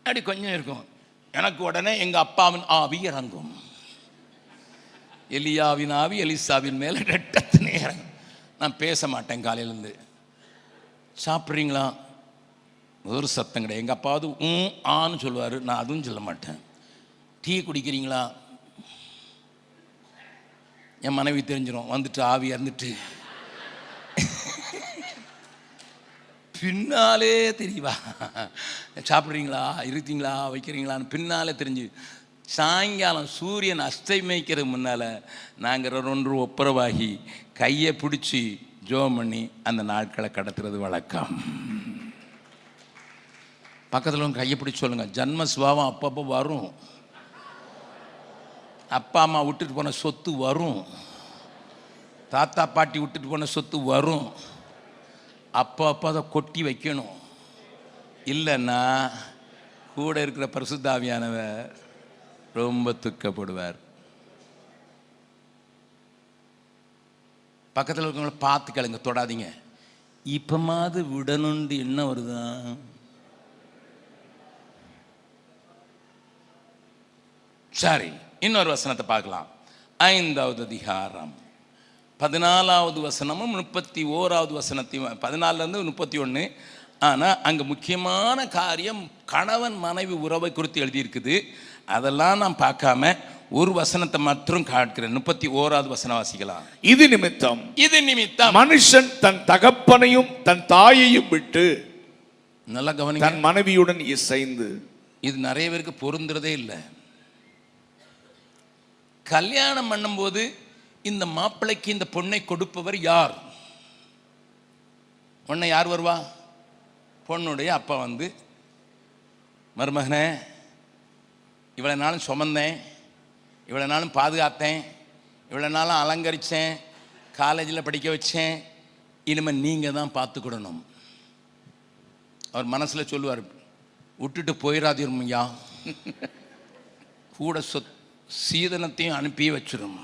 அப்படி கொஞ்சம் இருக்கும். எனக்கு உடனே எங்கள் அப்பாவின் ஆவி இறங்கும். எலியாவின் ஆவி எலிசாவின் மேலே ரெட்டத்தினே இறங்கும். நான் பேச மாட்டேன். காலையிலேருந்து சாப்பிட்றீங்களா ஒரு சத்தம் கிடையாது. எங்கள் அப்பாவது ஆன்னு சொல்லுவார், நான் அதுவும் சொல்ல மாட்டேன். டீ குடிக்கிறீங்களா? என் மனைவி தெரிஞ்சிடும், வந்துட்டு ஆவி இறந்துட்டு. பின்னாலே தெரியவா, சாப்பிட்றீங்களா இருக்கீங்களா வைக்கிறீங்களான்னு பின்னாலே தெரிஞ்சு. சாயங்காலம் சூரியன் அஸ்தமிக்கிறது முன்னால் நாங்கள் ஒன்று ஒப்புரவாகி கையை பிடிச்சி ஜோம் பண்ணி அந்த நாட்களை கடத்துறது வழக்கம். பக்கத்தில் கையை பிடிச்சி சொல்லுங்கள், ஜன்ம சுபாவம் அப்பப்போ வரும். அப்பா அம்மா விட்டுட்டு போன சொத்து வரும், தாத்தா பாட்டி விட்டுட்டு போன சொத்து வரும். அப்போ அதை கொட்டி வைக்கணும். இல்லைன்னா கூட இருக்கிற பரிசுத்தாவியானவர் ரொம்ப துக்கப்படுவார். பக்கத்தில் இருக்கிறவங்கள பார்த்து கேளுங்க, தொடாதீங்க. இப்போமாவது விடணுன்னு என்ன வருதான்? சரி, இன்னொரு வசனத்தை பார்க்கலாம். 5வது அதிகாரம் 14வது வசனமும் 31வது வசனத்தையும், 14லேருந்து 31. ஆனால் அங்கே முக்கியமான காரியம் கணவன் மனைவி உறவை குறித்து எழுதியிருக்குது. அதெல்லாம் நான் பார்க்காம ஒரு வசனத்தை மட்டும் காட்டுகிறேன். 31வது வசனம் வாசிக்கலாம். இது நிமித்தம் மனுஷன் தன் தகப்பனையும் தன் தாயையும் விட்டு நல்லா கவனிங்க, தன் மனைவியுடன் இசைந்து. இது நிறைய பேருக்கு பொருந்துறதே இல்லை. கல்யாணம் பண்ணும்போது இந்த மாப்பிள்ளைக்கு இந்த பொண்ணை கொடுப்பவர் யார்? பொண்ணை யார் வருவா? பொண்ணுடைய அப்பா வந்து, மருமகனே இவ்வளோ நாளும் சுமந்தேன், இவ்வளோ நாளும் பாதுகாத்தேன், இவ்வளோ நாளும் அலங்கரித்தேன், காலேஜில் படிக்க வச்சேன், இனிமேல் நீங்கள் தான் பார்த்துக்கிடணும். அவர் மனசில் சொல்லுவார், விட்டுட்டு போயிடாதீர்மையா, கூட சீதனத்தையும் அனுப்பி வச்சிடும்.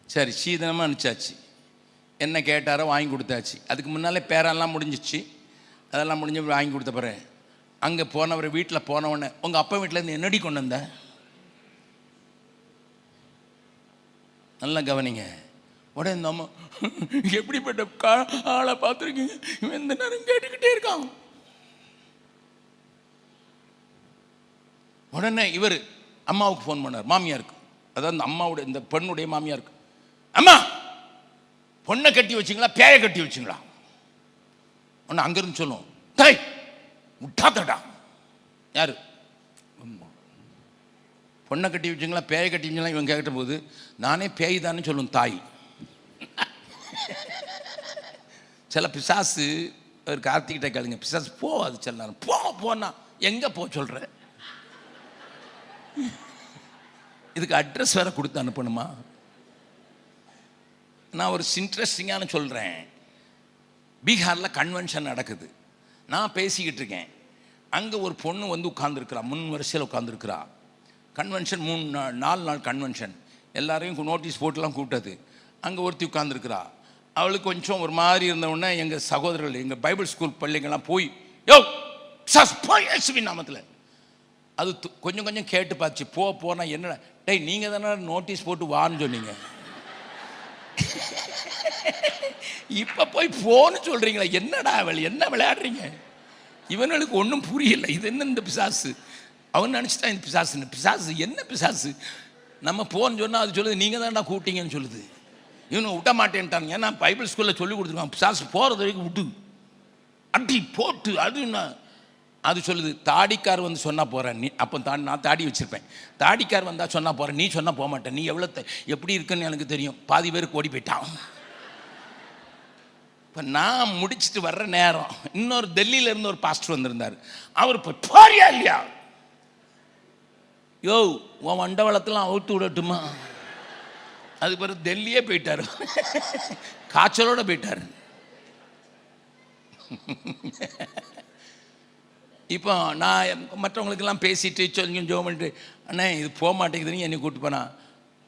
சரி, சீதனமாக அனுப்பிச்சாச்சு. என்ன கேட்டாரோ வாங்கி கொடுத்தாச்சு. அதுக்கு முன்னாலே பேரெல்லாம் முடிஞ்சிச்சு. அதெல்லாம் முடிஞ்ச வாங்கி கொடுத்த பிறகு அங்கே போனவர் வீட்டில் போனவுடனே, உங்கள் அப்பா வீட்டிலேருந்து என்னடி கொண்டு வந்த? நல்லா கவனிங்க. உடனே இந்த அம்மா, எப்படிப்பட்ட ஆளை பார்த்துருக்கீங்க, இவன் எந்த நேரம் கேட்டுக்கிட்டே இருக்கான். உடனே இவர் அம்மாவுக்கு ஃபோன் பண்ணார், மாமியாருக்கு. அதாவது இந்த அம்மாவுடைய, இந்த பெண்ணுடைய மாமியாருக்கு. அம்மா, பொண்ணை கட்டி வச்சிங்களா பேயை கட்டி வச்சிங்களா? ஒன்று அங்கிருந்து சொல்லும், தாய் விட்டாத்தடா. யாரு? பொண்ணை கட்டி வச்சிங்களா பேயை கட்டி வச்சிங்களா? இவன் கேட்ட போது நானே பேய் தானே சொல்லும் தாய். சில பிசாசு, ஒரு கார்த்திகிட்ட கேளுங்க, பிசாசு போவாது சில நேரம். போனா எங்கே போ சொல்கிற? இதுக்கு அட்ரஸ் வேற கொடுத்து அனுப்பணுமா? நான் ஒரு இன்ட்ரெஸ்டிங்கான சொல்கிறேன். பீகாரில் கன்வென்ஷன் நடக்குது. நான் பேசிக்கிட்டு இருக்கேன். அங்கே ஒரு பொண்ணு வந்து உட்காந்துருக்குறா, முன் வரிசையில் உட்காந்துருக்குறா. கன்வென்ஷன் 4 நாள் கன்வென்ஷன். எல்லாரையும் நோட்டீஸ் போட்டுலாம் கூப்பிட்டது. அங்கே ஒருத்தி உட்காந்துருக்குறா. அவளுக்கு கொஞ்சம் ஒரு மாதிரி இருந்தவுடனே எங்கள் சகோதரர்கள், எங்கள் பைபிள் ஸ்கூல் பிள்ளைங்கள்லாம் போய், யோ இயேசுவின் நாமத்தில், அது கொஞ்சம் கொஞ்சம் கேட்டு பார்த்துச்சு. போனா என்னடா, டேய் நீங்கள் தானே நோட்டீஸ் போட்டு வான்னு சொன்னீங்க, இப்போ போய் போன்னு சொல்கிறீங்களா? என்னடா அவள் என்ன விளையாடுறீங்க? இவனுக்கு ஒன்றும் புரியல. இது என்ன இந்த பிசாசு? அவன் நினச்சிட்டான் இந்த பிசாசு என்ன பிசாசு, நம்ம போன்னு சொன்னால் அது சொல்லுது நீங்கள் தான்டா கூட்டிங்கன்னு சொல்லுது. இவனு விட்ட மாட்டேன்ட்டாங்க. ஏன்னா பைபிள் ஸ்கூலில் சொல்லி கொடுத்துருக்கான், பிசாசு போகிறது வரைக்கும் விட்டு அடி போட்டு அதுன்னா அது சொல்லுது. தாடிக்கார் வந்து சொன்னால் போகிறேன் நீ, அப்போ நான் தாடி வச்சுருப்பேன், தாடிக்கார் வந்தால் சொன்னால் போகிறேன், நீ சொன்னால் போக மாட்டேன், நீ எவ்வளோ எப்படி இருக்குன்னு எனக்கு தெரியும். பாதி பேருக்கு ஓடி போயிட்டான். இப்போ நான் முடிச்சுட்டு வர்ற நேரம் இன்னொரு டெல்லியிலேருந்து ஒரு பாஸ்டர் வந்திருந்தார். அவர் இப்போ போறியா இல்லையா, யோ உன் வண்டவளத்தெல்லாம் அவுத்து விடட்டுமா. அதுக்கு பிறகு டெல்லியே போயிட்டார், காய்ச்சலோடு போயிட்டார். இப்போ நான் மற்றவங்களுக்கெல்லாம் பேசிட்டு சொல்லி ஜோம் பண்ணிட்டு, அண்ணே இது போக மாட்டேங்குதுன்னு என்னை கூப்பிட்டு போனா,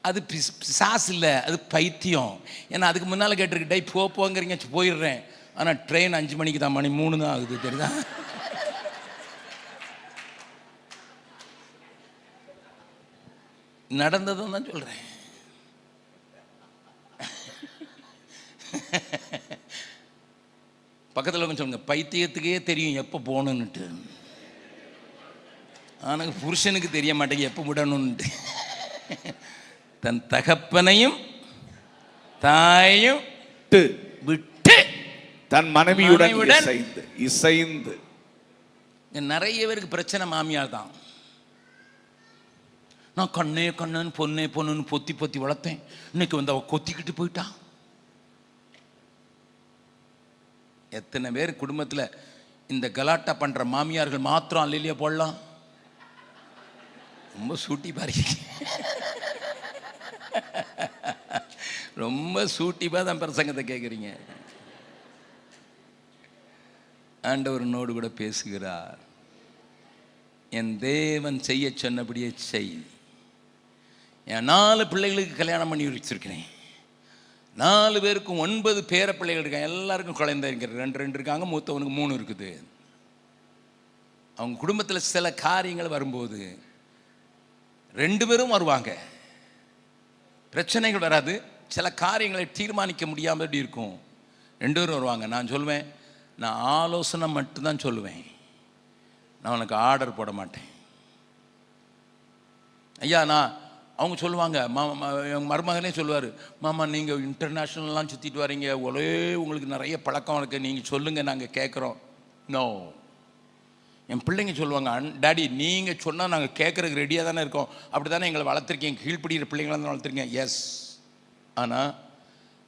அது பிசாசு இல்லை, அது பைத்தியம். ஏன்னா அதுக்கு முன்னால் கேட்டிருக்கிட்டே போங்கிறீங்க, போயிடுறேன். ஆனால் ட்ரெயின் 5 மணிக்கு தான், மணி 3 தான் ஆகுது, தெரியுதா. நடந்ததும் தான் சொல்கிறேன். பக்கத்தில் கொஞ்சம் சொல்லுங்க, பைத்தியத்துக்கே தெரியும் எப்போ போகணுன்னுட்டு, ஆனால் புருஷனுக்கு தெரிய மாட்டேங்க எப்போ விடணுன்ட்டு. தன் தகப்பனையும் தாயும் விட்டு தன் மனைவியுடன் இசைந்து. நிறைய பேருக்கு பிரச்சனை மாமியார் தான். நான் கண்ணன்னு பொண்ணுன்னு பொத்தி வளர்த்தேன், இன்னைக்கு வந்து அவ கொத்திக்கிட்டு போயிட்டா. எத்தனை பேர் குடும்பத்தில் இந்த கலாட்டா பண்ற மாமியார்கள் மாத்திரம் அல்லையா போடலாம். ரொம்ப சூட்டி பாருங்க, ரொம்ப சூட்டிப்பா தான் பிரசங்கத்தை கேட்குறீங்க. ஆண்டவரனோடு கூட பேசுகிறார், என் தேவன் செய்ய சொன்னபடியே செய். என் 4 பிள்ளைகளுக்கு கல்யாணம் பண்ணி வச்சிருக்கிறேன், 4 பேருக்கும் 9 பேர பிள்ளைகள் இருக்காங்க, எல்லாருக்கும் குழந்தை இருக்கிற 2 இருக்காங்க, மூத்தவனுக்கு 3 இருக்குது. அவங்க குடும்பத்தில் சில காரியங்கள் வரும்போது 2 பேரும் வருவாங்க, பிரச்சனைகள் வராது, சில காரியங்களை தீர்மானிக்க முடியாமல் எப்படி இருக்கும், 2 பேரும் வருவாங்க. நான் சொல்லுவேன், நான் ஆலோசனை மட்டும்தான் சொல்லுவேன், நான் உனக்கு ஆர்டர் போட மாட்டேன். ஐயா நான் அவங்க சொல்லுவாங்க, மாமா என் மருமகனே சொல்லுவார், மாமா நீங்கள் இன்டர்நேஷ்னல்லாம் சுற்றிட்டு வரீங்க, ஒரே உங்களுக்கு நிறைய பழக்கம் இருக்குது, நீங்கள் சொல்லுங்கள் நாங்கள் கேட்குறோம். நோ, என் பிள்ளைங்க சொல்லுவாங்க, டாடி நீங்கள் சொன்னால் நாங்கள் கேட்குறதுக்கு ரெடியாக தானே இருக்கோம், அப்படி தானே எங்களை வளர்த்துருக்கீங்க, கீழ்ப்பிடிக்கிற பிள்ளைங்களாக தான் வளர்த்துருக்கீங்க. எஸ், ஆனால்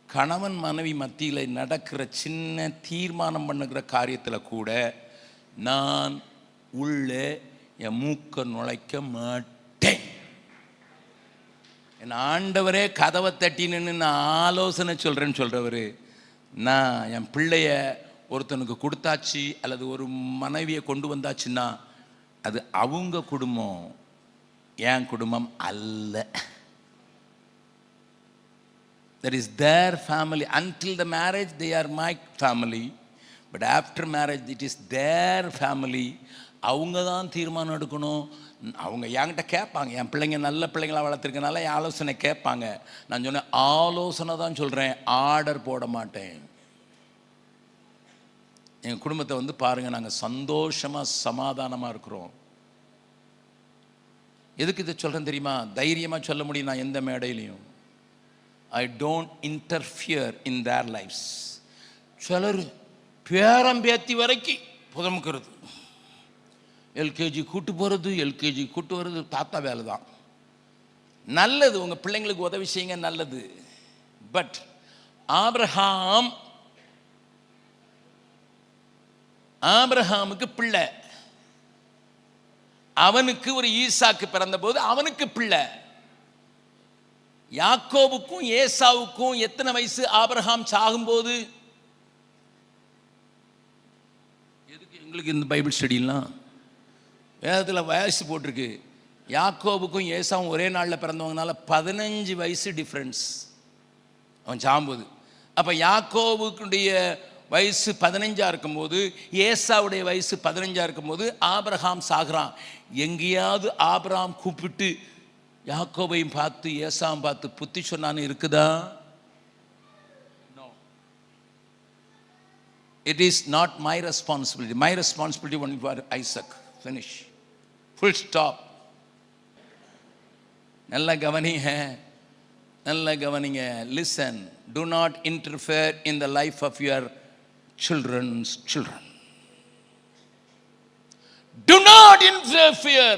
கணவன் மனைவி மத்தியில் நடக்கிற சின்ன தீர்மானம் பண்ணுகிற காரியத்தில் கூட நான் உள்ளே என் மூக்க நுழைக்க மாட்டேன். என் ஆண்டவரே கதவை தட்டி நின்று நான் ஆலோசனை சொல்கிறேன்னு சொல்கிறவர், நான் என் பிள்ளைய ஒருத்தனுக்கு கொடுத்தாச்சு அல்லது ஒரு மனைவியை கொண்டு வந்தாச்சுன்னா அது அவங்க குடும்பம், என் குடும்பம் அல்ல. That is their family. Until the marriage they are my family, but after marriage it is their family. அவங்க தான் தீர்மானம் எடுக்கணும். அவங்க என்கிட்ட கேட்பாங்க, என் பிள்ளைங்க நல்ல பிள்ளைங்களாக வளர்த்துருக்கனால என் ஆலோசனை கேட்பாங்க. நான் சொன்னேன் ஆலோசனை தான் சொல்கிறேன், ஆர்டர் போட மாட்டேன். எங்கள் குடும்பத்தை வந்து பாருங்கள், நாங்கள் சந்தோஷமாக சமாதானமாக இருக்கிறோம். எதுக்கு இதை சொல்கிறேன் தெரியுமா? தைரியமாக சொல்ல முடியும் நான் எந்த மேடையிலையும். I don't interfere in their lives. சிலர் பேரம்பேத்தி வரைக்கும் புதமுக்கிறது, எல்கேஜி கூட்டு போகிறது, எல்கேஜி கூட்டு வர்றது தாத்தா வேலை தான். நல்லது, உங்கள் பிள்ளைங்களுக்கு உதவி செய்யுங்க, நல்லது. பட் ஆபிரகாமுக்கு பிள்ளை, அவனுக்கு ஒரு ஈசாக்கு பிறந்த போது அவனுக்கு பிள்ளை. யாக்கோபுக்கும் ஏசாவுக்கும் எத்தனை வயசு? ஆபிரகாம் சாகும்போது. எதுக்கு எங்களுக்கு இந்த பைபிள் ஸ்டடிலாம்? வேதத்தில் வயசு போட்டிருக்கு. யாக்கோபுக்கும் ஏசாவும் ஒரே நாளில் பிறந்தவங்கனால 15 வயசு டிஃப்ரென்ஸ் அவன் சாகும்போது. அப்போ யாக்கோபுக்குடைய வயசு 15 இருக்கும்போது, ஏசாவுடைய வயசு 15 இருக்கும்போது ஆபிரகாம் சாகுறான். எங்கேயாவது ஆபிரகாம் கூப்பிட்டு யாக்கோபையும் பார்த்து ஏசாவும் பார்த்து புத்தி சொன்னான்னு இருக்குதா? No. It is not my responsibility. My responsibility only for Isaac. Finish. Full stop. நல்ல கவனிங்க, நல்ல கவனிங்க. Listen, do not interfere in the life of your children's children. Do not interfere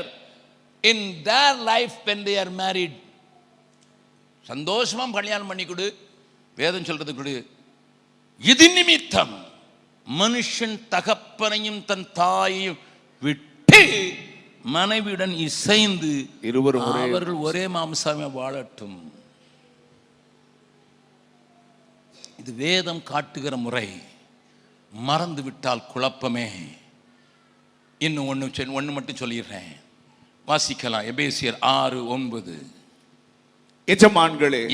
in their life when they are married. சந்தோஷமா கல்யாணம் பண்ணி கொடு, வேதம் சொல்றது கொடு. இது நிமித்தம் மனுஷன் தகப்பனையும் தன் தாயையும் விட்டு மனைவியுடன் இசைந்து அவர்கள் ஒரே மாம்சமே வாழட்டும். இது வேதம் காட்டுகிற முறை. மறந்து விட்டால் குழப்பமே. இன்னும் ஒன்று மட்டும் சொல்லிடுறேன், வாசிக்கலாம். எபேசியர் 6:9.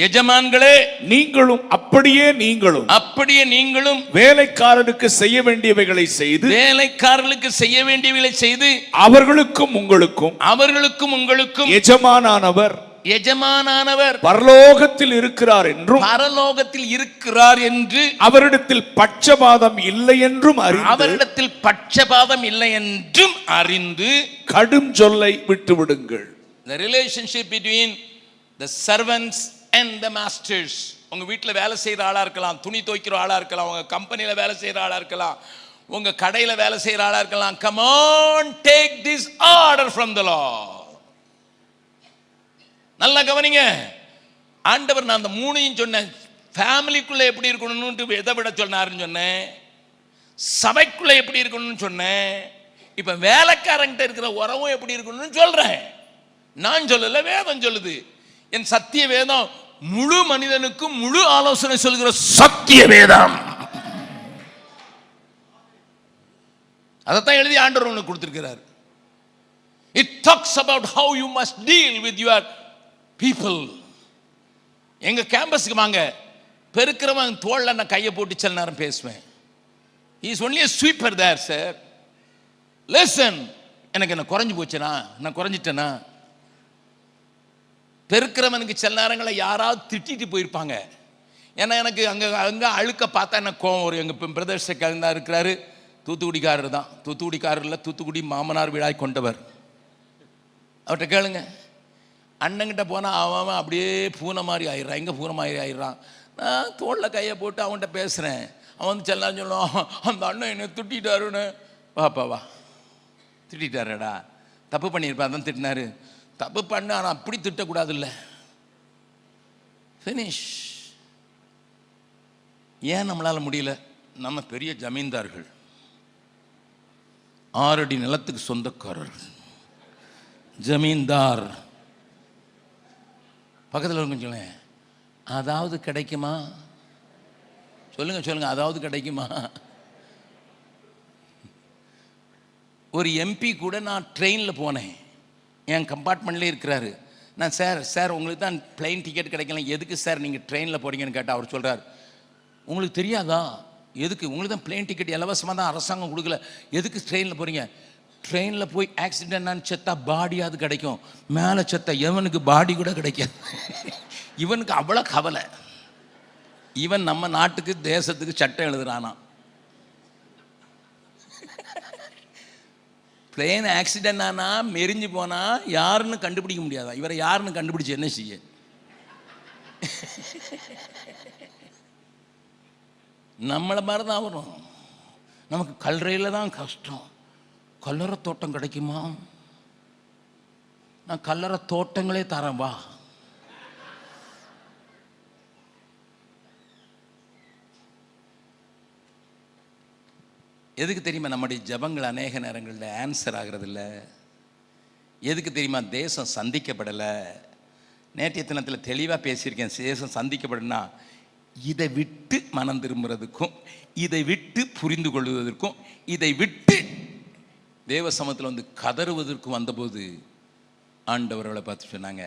எஜமான்களே நீங்களும் அப்படியே நீங்களும் வேலைக்காரருக்கு செய்ய வேண்டியவைகளை செய்து அவர்களுக்கும் உங்களுக்கும் எஜமானானவர் பரலோகத்தில் இருக்கிறார் என்று அவரிடத்தில் பட்சபாதம் இல்லை என்றும் அறிந்து கடும் சொல்லை விட்டுவிடுங்கள். The relationship between the servants and the masters. உங்க வீட்டில் வேலை செய்யற ஆளா இருக்கலாம், துணி துவைக்கிற ஆளா இருக்கலாம், உங்க கம்பெனியில வேலை செய்யற ஆளா இருக்கலாம், உங்க கடையில வேலை செய்யற ஆளா இருக்கலாம். Come on, take this order from the Lord. நல்லா கவனிங்க. ஆண்டவர் நான் அந்த மூணையும் சொன்னேன். ஃபேமிலிக்குள்ள எப்படி இருக்கணும்னு எதை விட சொன்னாருன்னு சொன்னேன், சபைக்குள்ள எப்படி இருக்கணும்னு சொன்னேன், இப்ப வேலைக்காரங்கிட்ட இருக்கிற உறவும் எப்படி இருக்கணும்னு சொல்றேன். நான் சொல்லல, வேதம் சொல்லுது. என் சத்திய வேதம் முழு மனிதனுக்கும் முழு ஆலோசனை சொல்கிற சத்திய வேதம். அதைத்தான் எழுதி ஆண்டவர் உங்களுக்கு கொடுத்திருக்கிறார். It talks about how you must deal with your people. எங்க கேம்பஸ்க்கு வாங்க, பெருக்கிறவன் தோள்ல நான் கையை போட்டு சில நேரம் பேசுவேன். He is only a sweeper there, sir. Listen, எனக்கு என்ன குறைஞ்சு போச்சுனா, நான் குறைஞ்சிட்டேனா? பெருக்கிறவனுக்கு சில நேரங்களில் யாராவது திட்டிட்டு போயிருப்பாங்க. ஏன்னா எனக்கு அங்கே அழுக்க பார்த்தா எனக்கு கோவம் வரும். எங்கள் பிரதர்ஸ் தான் இருக்கிறாரு, தூத்துக்குடிக்காரர் தான். தூத்துக்குடிக்காரரில் தூத்துக்குடி மாமனார் விழாய் கொண்டவர். அவர்கிட்ட கேளுங்க, அண்ணங்கிட்ட போனால் அவன் அப்படியே பூனை மாதிரி ஆயிடுறான். எங்கே பூனை மாதிரி ஆயிடுறான்? நான் தோளில் கையை போட்டு அவன்கிட்ட பேசுகிறேன். அவன் வந்து சில நேரம் சொல்லுவான், அந்த அண்ணன் என்னை திட்டாருன்னு. வா திட்டாரடா, தப்பு பண்ணியிருப்பேன், அதான் திட்டினாரு. தப்பு பண்ண, ஆனால் அப்படி திட்டக்கூடாது. இல்லை, ஃபினிஷ். ஏன் நம்மளால் முடியல? நம்ம பெரிய ஜமீன்தார்கள், 6 அடி நிலத்துக்கு சொந்தக்காரர்கள், ஜமீன்தார். பக்கத்தில் இருக்கும் சொல்லுங்க, அதாவது கிடைக்குமா? சொல்லுங்க, அதாவது கிடைக்குமா? ஒரு எம்பி கூட நான் ட்ரெயினில் போனேன், என் கம்பார்ட்மெண்ட்லேயே இருக்கிறாரு. நான் சார் உங்களுக்கு தான் பிளைன் டிக்கெட் கிடைக்கல, எதுக்கு சார் நீங்கள் ட்ரெயினில் போகிறீங்கன்னு கேட்டால் அவர் சொல்கிறார், உங்களுக்கு தெரியாதா எதுக்கு? உங்களுக்கு தான் பிளைன் டிக்கெட் இலவசமாக தான் அரசாங்கம் கொடுக்கல, எதுக்கு ட்ரெயினில் போகிறீங்க? ட்ரெயினில் போய் ஆக்சிடென்ட் செத்தா பாடியாவது கிடைக்கும், மேலே செத்தா எவனுக்கு பாடி கூட கிடைக்காது. இவனுக்கு அவ்வளோ கவலை. இவன் நம்ம நாட்டுக்கு தேசத்துக்கு சட்டம் எழுதுறானா. பிளேன் ஆக்சிடென்ட் ஆனா மெரிஞ்சு போனா யாருன்னு கண்டுபிடிக்க முடியாதா? இவரை யாருன்னு கண்டுபிடிச்சு என்ன செய்ய? நம்மளை மாதிரி தான் வரும். நமக்கு கல்லறையில் தான் கஷ்டம். கல்லறை தோட்டம் கிடைக்குமா? நான் கல்லறை தோட்டங்களே தரேன், வா. எதுக்கு தெரியுமா நம்முடைய ஜபங்கள் அநேக நேரங்களில் ஆன்சர் ஆகிறது இல்லை? எதுக்கு தெரியுமா? தேசம் சந்திக்கப்படலை. நேற்றைய தினத்தில் தெளிவாக பேசியிருக்கேன். தேசம் சந்திக்கப்படனா இதை விட்டு மனம் திரும்புறதுக்கும், இதை விட்டு புரிந்து கொள்வதற்கும், இதை விட்டு தேவ சமூகத்தில் வந்து கதறுவதற்கும் வந்தபோது ஆண்டவர்களை பார்த்து சொன்னாங்க,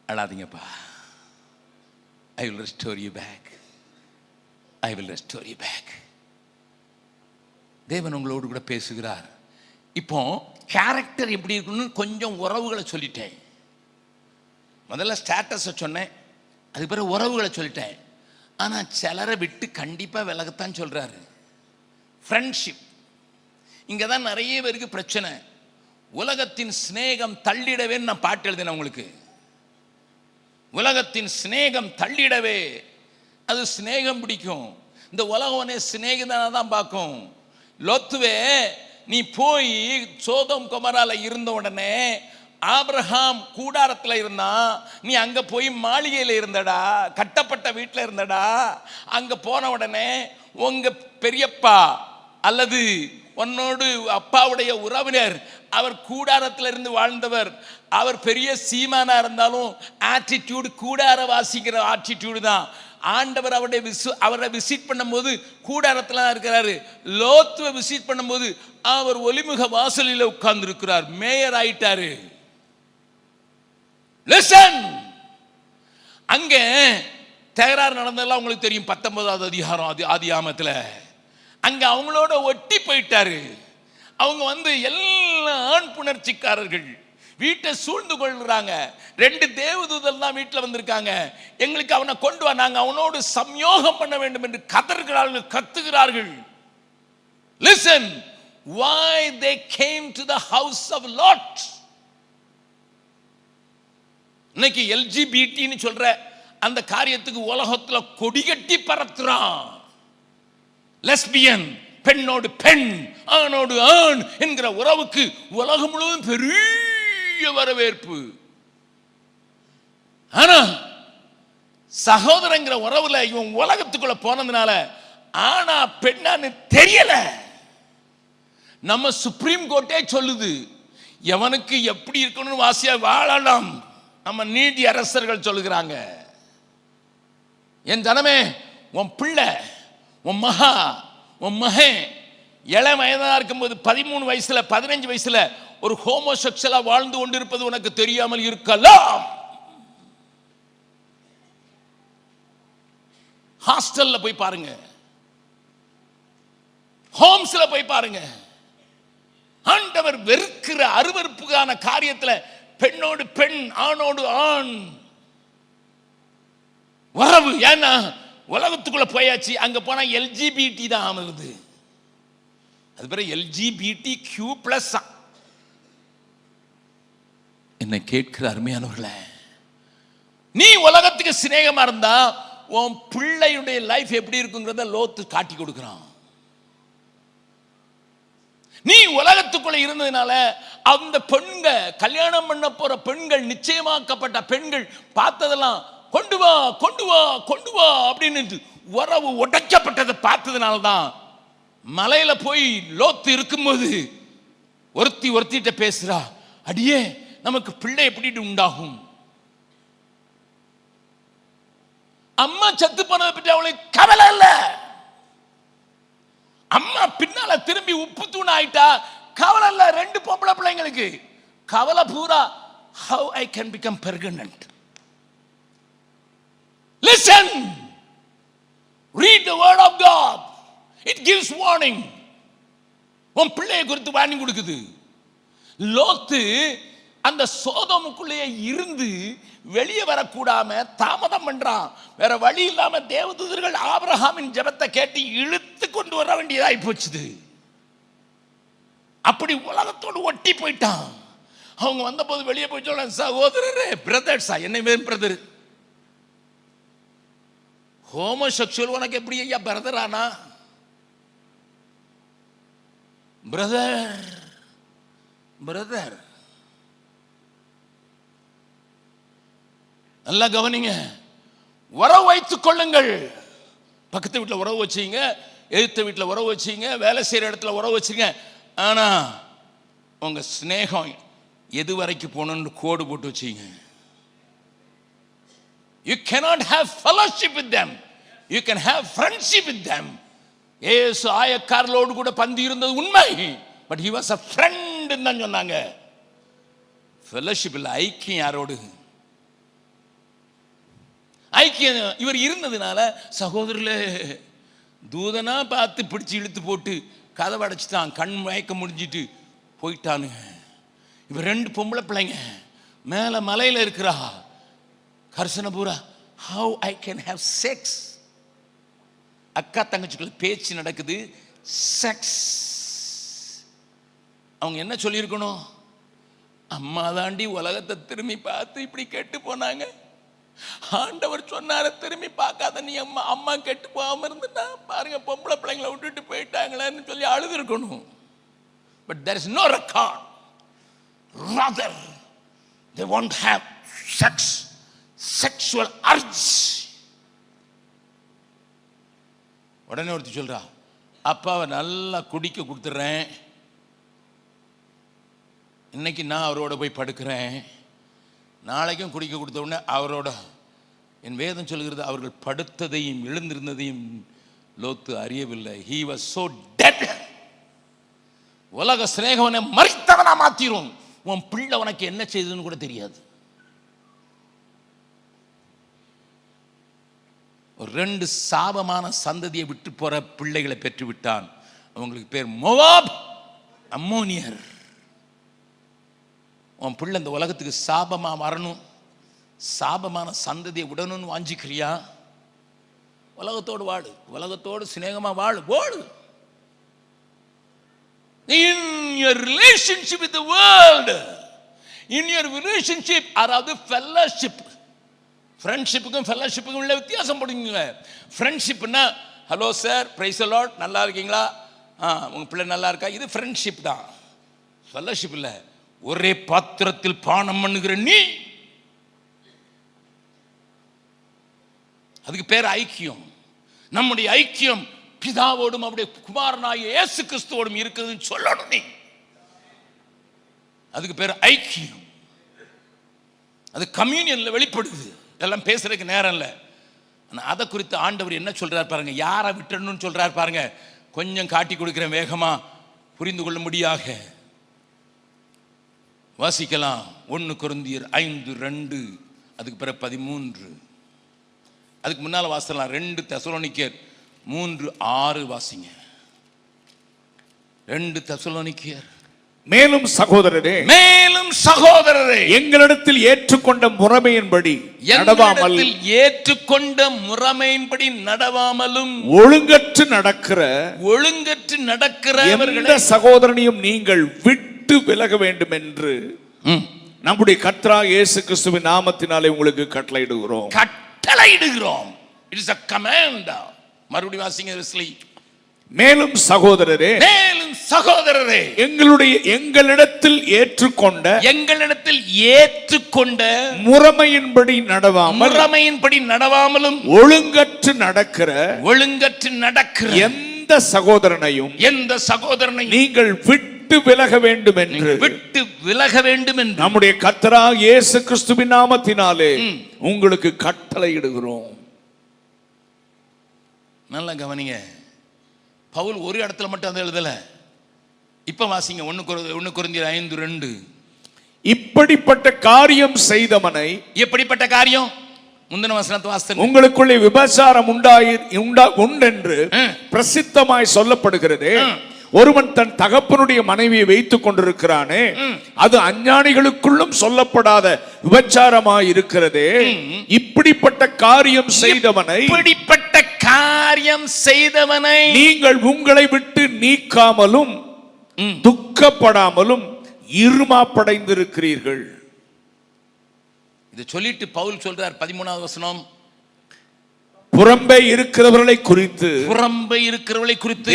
அழாதீங்கப்பா, I will restore you back, I will restore you back. தேவன் உங்களோடு கூட பேசுகிறார். இப்போ கேரக்டர் எப்படி இருக்கணும்னு கொஞ்சம் உறவுகளை சொல்லிட்டேன். முதல்ல ஸ்டேட்டஸை சொன்னேன், அதுக்கு பிறகு உறவுகளை சொல்லிட்டேன். ஆனால் சிலரை விட்டு கண்டிப்பாக விலகத்தான் சொல்கிறாரு. ஃப்ரெண்ட்ஷிப், இங்கே தான் நிறைய பேருக்கு பிரச்சனை. உலகத்தின் சிநேகம் தள்ளிடவே நான் பாட்டு எழுதினேன் உங்களுக்கு. உலகத்தின் சிநேகம் தள்ளிடவே. அது சிநேகம் பிடிக்கும். இந்த உலகமே சிநேகிதனா தான் பார்க்கும். லோத்துவே, நீ போய் சோதோம் கொமரால இருந்த உடனே ஆபிரகாம் கூடாரத்தில் இருந்தா, நீ அங்க போய் மாளிகையில் இருந்தடா, கட்டப்பட்ட வீட்டில் இருந்தடா. அங்க போன உடனே உங்க பெரியப்பா அல்லது உன்னோடு அப்பாவுடைய உறவினர், அவர் கூடாரத்தில் இருந்து வாழ்ந்தவர், அவர் பெரிய சீமானா இருந்தாலும் ஆட்டிடியூடு கூடார வாசிக்கிற ஆட்டிடியூடு தான். ஆண்டவர் அவரை விசிட் பண்ணும்போது கூடாரத்தில் தான் இருக்கிறாரு. லோத்துவை விசிட் பண்ணும்போது அவர் ஒலிமுக வாசலில் உட்கார்ந்து இருக்கிறார், மேயர் ஆயிட்டாரு. லிசன், அங்க தகராறு நடந்ததெல்லாம் உங்களுக்கு தெரியும். 19வது அதிகாரம் ஆதியாகமத்துல அங்க அவங்களோட ஒட்டி போயிட்டாரு. அவங்க வந்து எல்லா ஆண் புணர்ச்சிக்காரர்கள் வீட்டை சூழ்ந்து கொள்கிறாங்க. 2 தேவதூதர் தான் வீட்டில் வந்திருக்காங்க. எங்களுக்கு அவனை கொண்டு வா, நாங்க அவனோடு சம்யோகம் பண்ண வேண்டும் என்று கத்துகிறார்கள். Listen, why they came to the house of Lot. இன்னைக்கு எல்ஜிபிடின்னு சொல்ற அந்த காரியத்துக்கு உலகத்துல கொடிகட்டி பறத்துறான். லெஸ்பியன், பெண்ணோடு பெண், ஆணோடு ஆண் என்கிற உறவுக்கு உலகம் முழுவதும் பெரிய வரவேற்பு. ஆனா சகோதரங்கிற உறவுல இவன் உலகத்துக்குள்ள போனதுனால ஆனா பெண்ணான்னு தெரியல. நம்ம சுப்ரீம் கோர்ட்டே சொல்லுது, எவனுக்கு எப்படி இருக்கணும்னு வாசியா வாழலாம். நம்ம நீதி அரசர்கள் சொல்லுகிறாங்க, என் ஜனமே, உன் பிள்ளை, உன் மகா, உன் மகன் இளம் வயதாக இருக்கும்போது 13 வயசுல 15 வயசுல ஒரு ஹோமோசெக்சுவலா வாழ்ந்து கொண்டிருப்பது உனக்கு தெரியாமல் இருக்கலாம். ஹாஸ்டல்ல போய் பாருங்க, ஹோம்ஸ்ல போய் பாருங்க. ஆண்டவர் வெறுக்கிற அருவருப்புக்கான காரியத்துல பெண்ணோடு பெண், ஆணோடு ஆண் உறவு. ஏன்னா உலகத்துக்குள்ள போயாச்சு, அங்க போனா எல்ஜிபிடி தான் அமருது. அது பிறகு எல்ஜிபிடி கியூ+. என்னை கேட்கிற அருமையானவர்களே, நீ உலகத்துக்கு சிநேகமா இருந்தா உன் பிள்ளையுடைய லைஃப் எப்படி இருக்குங்கிறத லோத்து காட்டி கொடுக்கிறான். நீ உலகத்துக்குள்ள இருந்ததுனால அந்த பெண்கள், கல்யாணம் பண்ண போற பெண்கள், நிச்சயமாக்கப்பட்ட பெண்கள் பார்த்ததெல்லாம் கொண்டு வா கொண்டு வா கொண்டு வா அப்படின்னு உறவு உடைக்கப்பட்டதை பார்த்ததுனால தான் மலையில போய் லோத்து இருக்கும்போது ஒருத்திட்ட பேசுறா, அடியே நமக்கு பிள்ளை எப்படி உண்டாகும்? அம்மா செத்து போனதை பற்றி அவளுக்கு கவலை இல்ல. அம்மா பின்னால திரும்பி உப்பு தூண் ஆயிட்டா கவலை இல்ல. 2 பொம்பளை பிள்ளைங்களுக்கு கவலை பூரா how I can become pregnant. Listen, read the word of God, it gives warning. உன் பிள்ளையை குறித்து வார்னிங் கொடுக்குது. லோத்து அந்த சோதோமுக்குள்ளேயே இருந்து வெளியே வரக்கூடாம தாமதம் பண்றான். வேற வழி இல்லாம தேவதூதர்கள் ஆபிரகாமின் ஜெபத்தை கேட்டு இழுத்து கொண்டு வர வேண்டியதாய் போச்சுது. அப்படி உலகத்தோடு ஒட்டி போயிட்டான். அவங்க வந்த போது வெளியே போய் சொல்ல, சகோதரரே, பிரதர்ஸா, என்ன வேணும் பிரதர்? ஹோமோசெக்சுவல் உனக்கு எப்படி ஐயா பிரதர் ஆனா? பிரதர் பிரதர் நல்லா கவனிங்க. உறவு வைத்துக் கொள்ளுங்கள். பக்கத்து வீட்டில் உறவு வச்சீங்க, எதிர்த்த வீட்டில் உறவு வச்சீங்க, வேலை செய்கிற இடத்துல உறவு வச்சுங்க. ஆனா உங்க ஸ்நேகம் எது வரைக்கும் போகணும்னு கோடு போட்டு வச்சீங்க. You cannot have fellowship with them. You can have friendship with them. ஏசு ஆயக்காரலோடு கூட பந்தி இருந்தது உண்மை. But he was a friend தான் சொன்னாங்க. fellowship இல்ல, ஐக்கியம். யாரோடு ஐக்கியம்? இவர் இருந்ததுனால சகோதரர்களே, தூதனா பார்த்து பிடிச்சி இழுத்து போட்டு கதவை அடைச்சிட்டான். கண் மயக்க முடிஞ்சிட்டு போயிட்டானுங்க. இவர் 2 பொம்பளை பிள்ளைங்க மேல மலையில இருக்கிறா. கர்சன பூரா how I can have sex. அக்கா தங்கச்சிக்குள்ள பேச்சு நடக்குது, செக்ஸ். அவங்க என்ன சொல்லியிருக்கணும்? அம்மா தாண்டி உலகத்தை திரும்பி பார்த்து இப்படி கெட்டு போனாங்க. ஆண்டவர் சொன்னார திரும்பி பார்க்காத நீ அம்மா அம்மா கெட்டு போகாம இருந்துட்டா பாருங்க, பொம்பளை பிள்ளைங்களை விட்டுட்டு போயிட்டாங்களேன்னு சொல்லி அழுது இருக்கணும். But there is no record. Rather they won't have sexual urge. உடனே ஒருத்தி சொல்றா, அப்பாவை நல்லா குடிக்க கொடுத்துட்றேன், இன்னைக்கு நான் அவரோட போய் படுக்கிறேன், நாளைக்கும் குடிக்க கொடுத்த உடனே அவரோட. என் வேதம் சொல்கிறது, அவர்கள் படுத்ததையும் எழுந்திருந்ததையும் லோத்து அறியவில்லை. he was so dead. உலக சிநேகவனை மரித்தவனா மாத்திரும். உன் பிள்ளை உனக்கு என்ன செய்ததுன்னு கூட தெரியாது. ஒரு 2 சாபமான சந்ததியை விட்டு போற பிள்ளைகளை பெற்று விட்டான். அவங்களுக்கு பேர் மோவாப், அம்மோனியர். உன் பிள்ளை இந்த உலகத்துக்கு சாபமா வரணும், சாபமான சந்ததியை விடணும்னு வாஞ்சிக்கிறியா? உலகத்தோடு வாழு, உலகத்தோடு சிநேகமா வாழு, போடு. In your relationship with the world, in your relationship, அதாவது fellowship, ஃப்ரெண்ட்ஷிப்புக்கும் ஃபெல்லோஷிப்புக்கும் உள்ள வித்தியாசம் போடுங்க. ஃப்ரெண்ட்ஷிப்னா hello sir, praise the Lord, நல்லா இருக்கீங்களா, உங்க பிள்ளை நல்லா இருக்கா, இது ஃப்ரெண்ட்ஷிப் தான். ஃபெல்லோஷிப் இல்லை. ஒரே பாத்திரத்தில் பானம் பண்ணுகிற நீ, அதுக்கு பேர் ஐக்கியம். நம்முடைய ஐக்கியம் பிதாவோடும் அவருடைய குமாரனாகிய இயேசு கிறிஸ்துவோடும் இருக்குதுன்னு சொல்லணும் நீ. அதுக்கு பேர் ஐக்கியம். அது கம்யூனியன்ல வெளிப்படுது. இதெல்லாம் பேசுறதுக்கு நேரம் இல்லை. அதை குறித்து ஆண்டவர் என்ன சொல்றார் பாருங்க. யாரை விட்டுறணும்னு சொல்றார் பாருங்க. கொஞ்சம் காட்டி கொடுக்கிறேன் வேகமா புரிந்து கொள்ள முடியாக. வாசிக்கலாம். 1 கொரிந்தியர் 5:2, அதுக்கு பிறகு 13, அதுக்கு முன்னால வாசிக்கலாம் 2 தெசலோனிக்கேயர் 3:6 வாசிங்க. 2 தெசலோனிக்கேயர். மேலும் சகோதரரே, மேலும் சகோதரரே, எங்களிடத்தில் ஏற்றுக்கொண்ட முறைமையின்படி நடவாமல், ஏற்றுக்கொண்ட முறைமையின்படி நடவாமலும் ஒழுங்கற்று நடக்கிற எந்த சகோதரனையும் நீங்கள் விட்டு விலக வேண்டும் என்று நம்முடைய கர்த்தராகிய இயேசு கிறிஸ்துவின் நாமத்தினாலே உங்களுக்கு கட்டளையிடுகிறோம். It is a command. மறுபடியும் வாசிங்க வெஸ்லி. மேலும் சகோதரரே, எங்களிடத்தில் ஏற்றுக்கொண்ட முறைமையின்படி நடவாமலும் ஒழுங்கற்று நடக்கிற எந்த சகோதரனையும் நீங்கள் விட்டு விலக வேண்டும் என்று நம்முடைய கர்த்தராகிய இயேசு கிறிஸ்துவின் நாமத்தினாலே உங்களுக்கு கட்டளையிடுகிறோம். நல்லா கவனிங்க. பவுல் ஒரு இடத்துல மட்டும் அதை எழுதல. இப்ப வாசிங்க 1 கொரிந்தியர் 5:2. இப்படிப்பட்ட காரியம் செய்தவனை, எப்படிப்பட்ட காரியம்? முந்தின வசனத்தை வாசிங்க. உங்களுக்குள்ளே விபசாரம் உண்டென்று பிரசித்தமாய் சொல்லப்படுகிறது. ஒருவன் தன் தகப்பனுடைய மனைவியை வைத்துக் கொண்டிருக்கிறானே, அது அஞ்ஞானிகளுக்குள்ளும் சொல்லப்படாத விபச்சாரமாய் இருக்கிறதே. இப்படிப்பட்ட காரியம் செய்தவனை நீங்கள் உங்களை விட்டு நீக்காமலும் துக்கப்படாமலும் இருமாப்படைந்திருக்கிறீர்கள். இது சொல்லிட்டு பவுல் சொல்றார் 13வது வசனம். புறம்பே இருக்கிறவர்களை குறித்து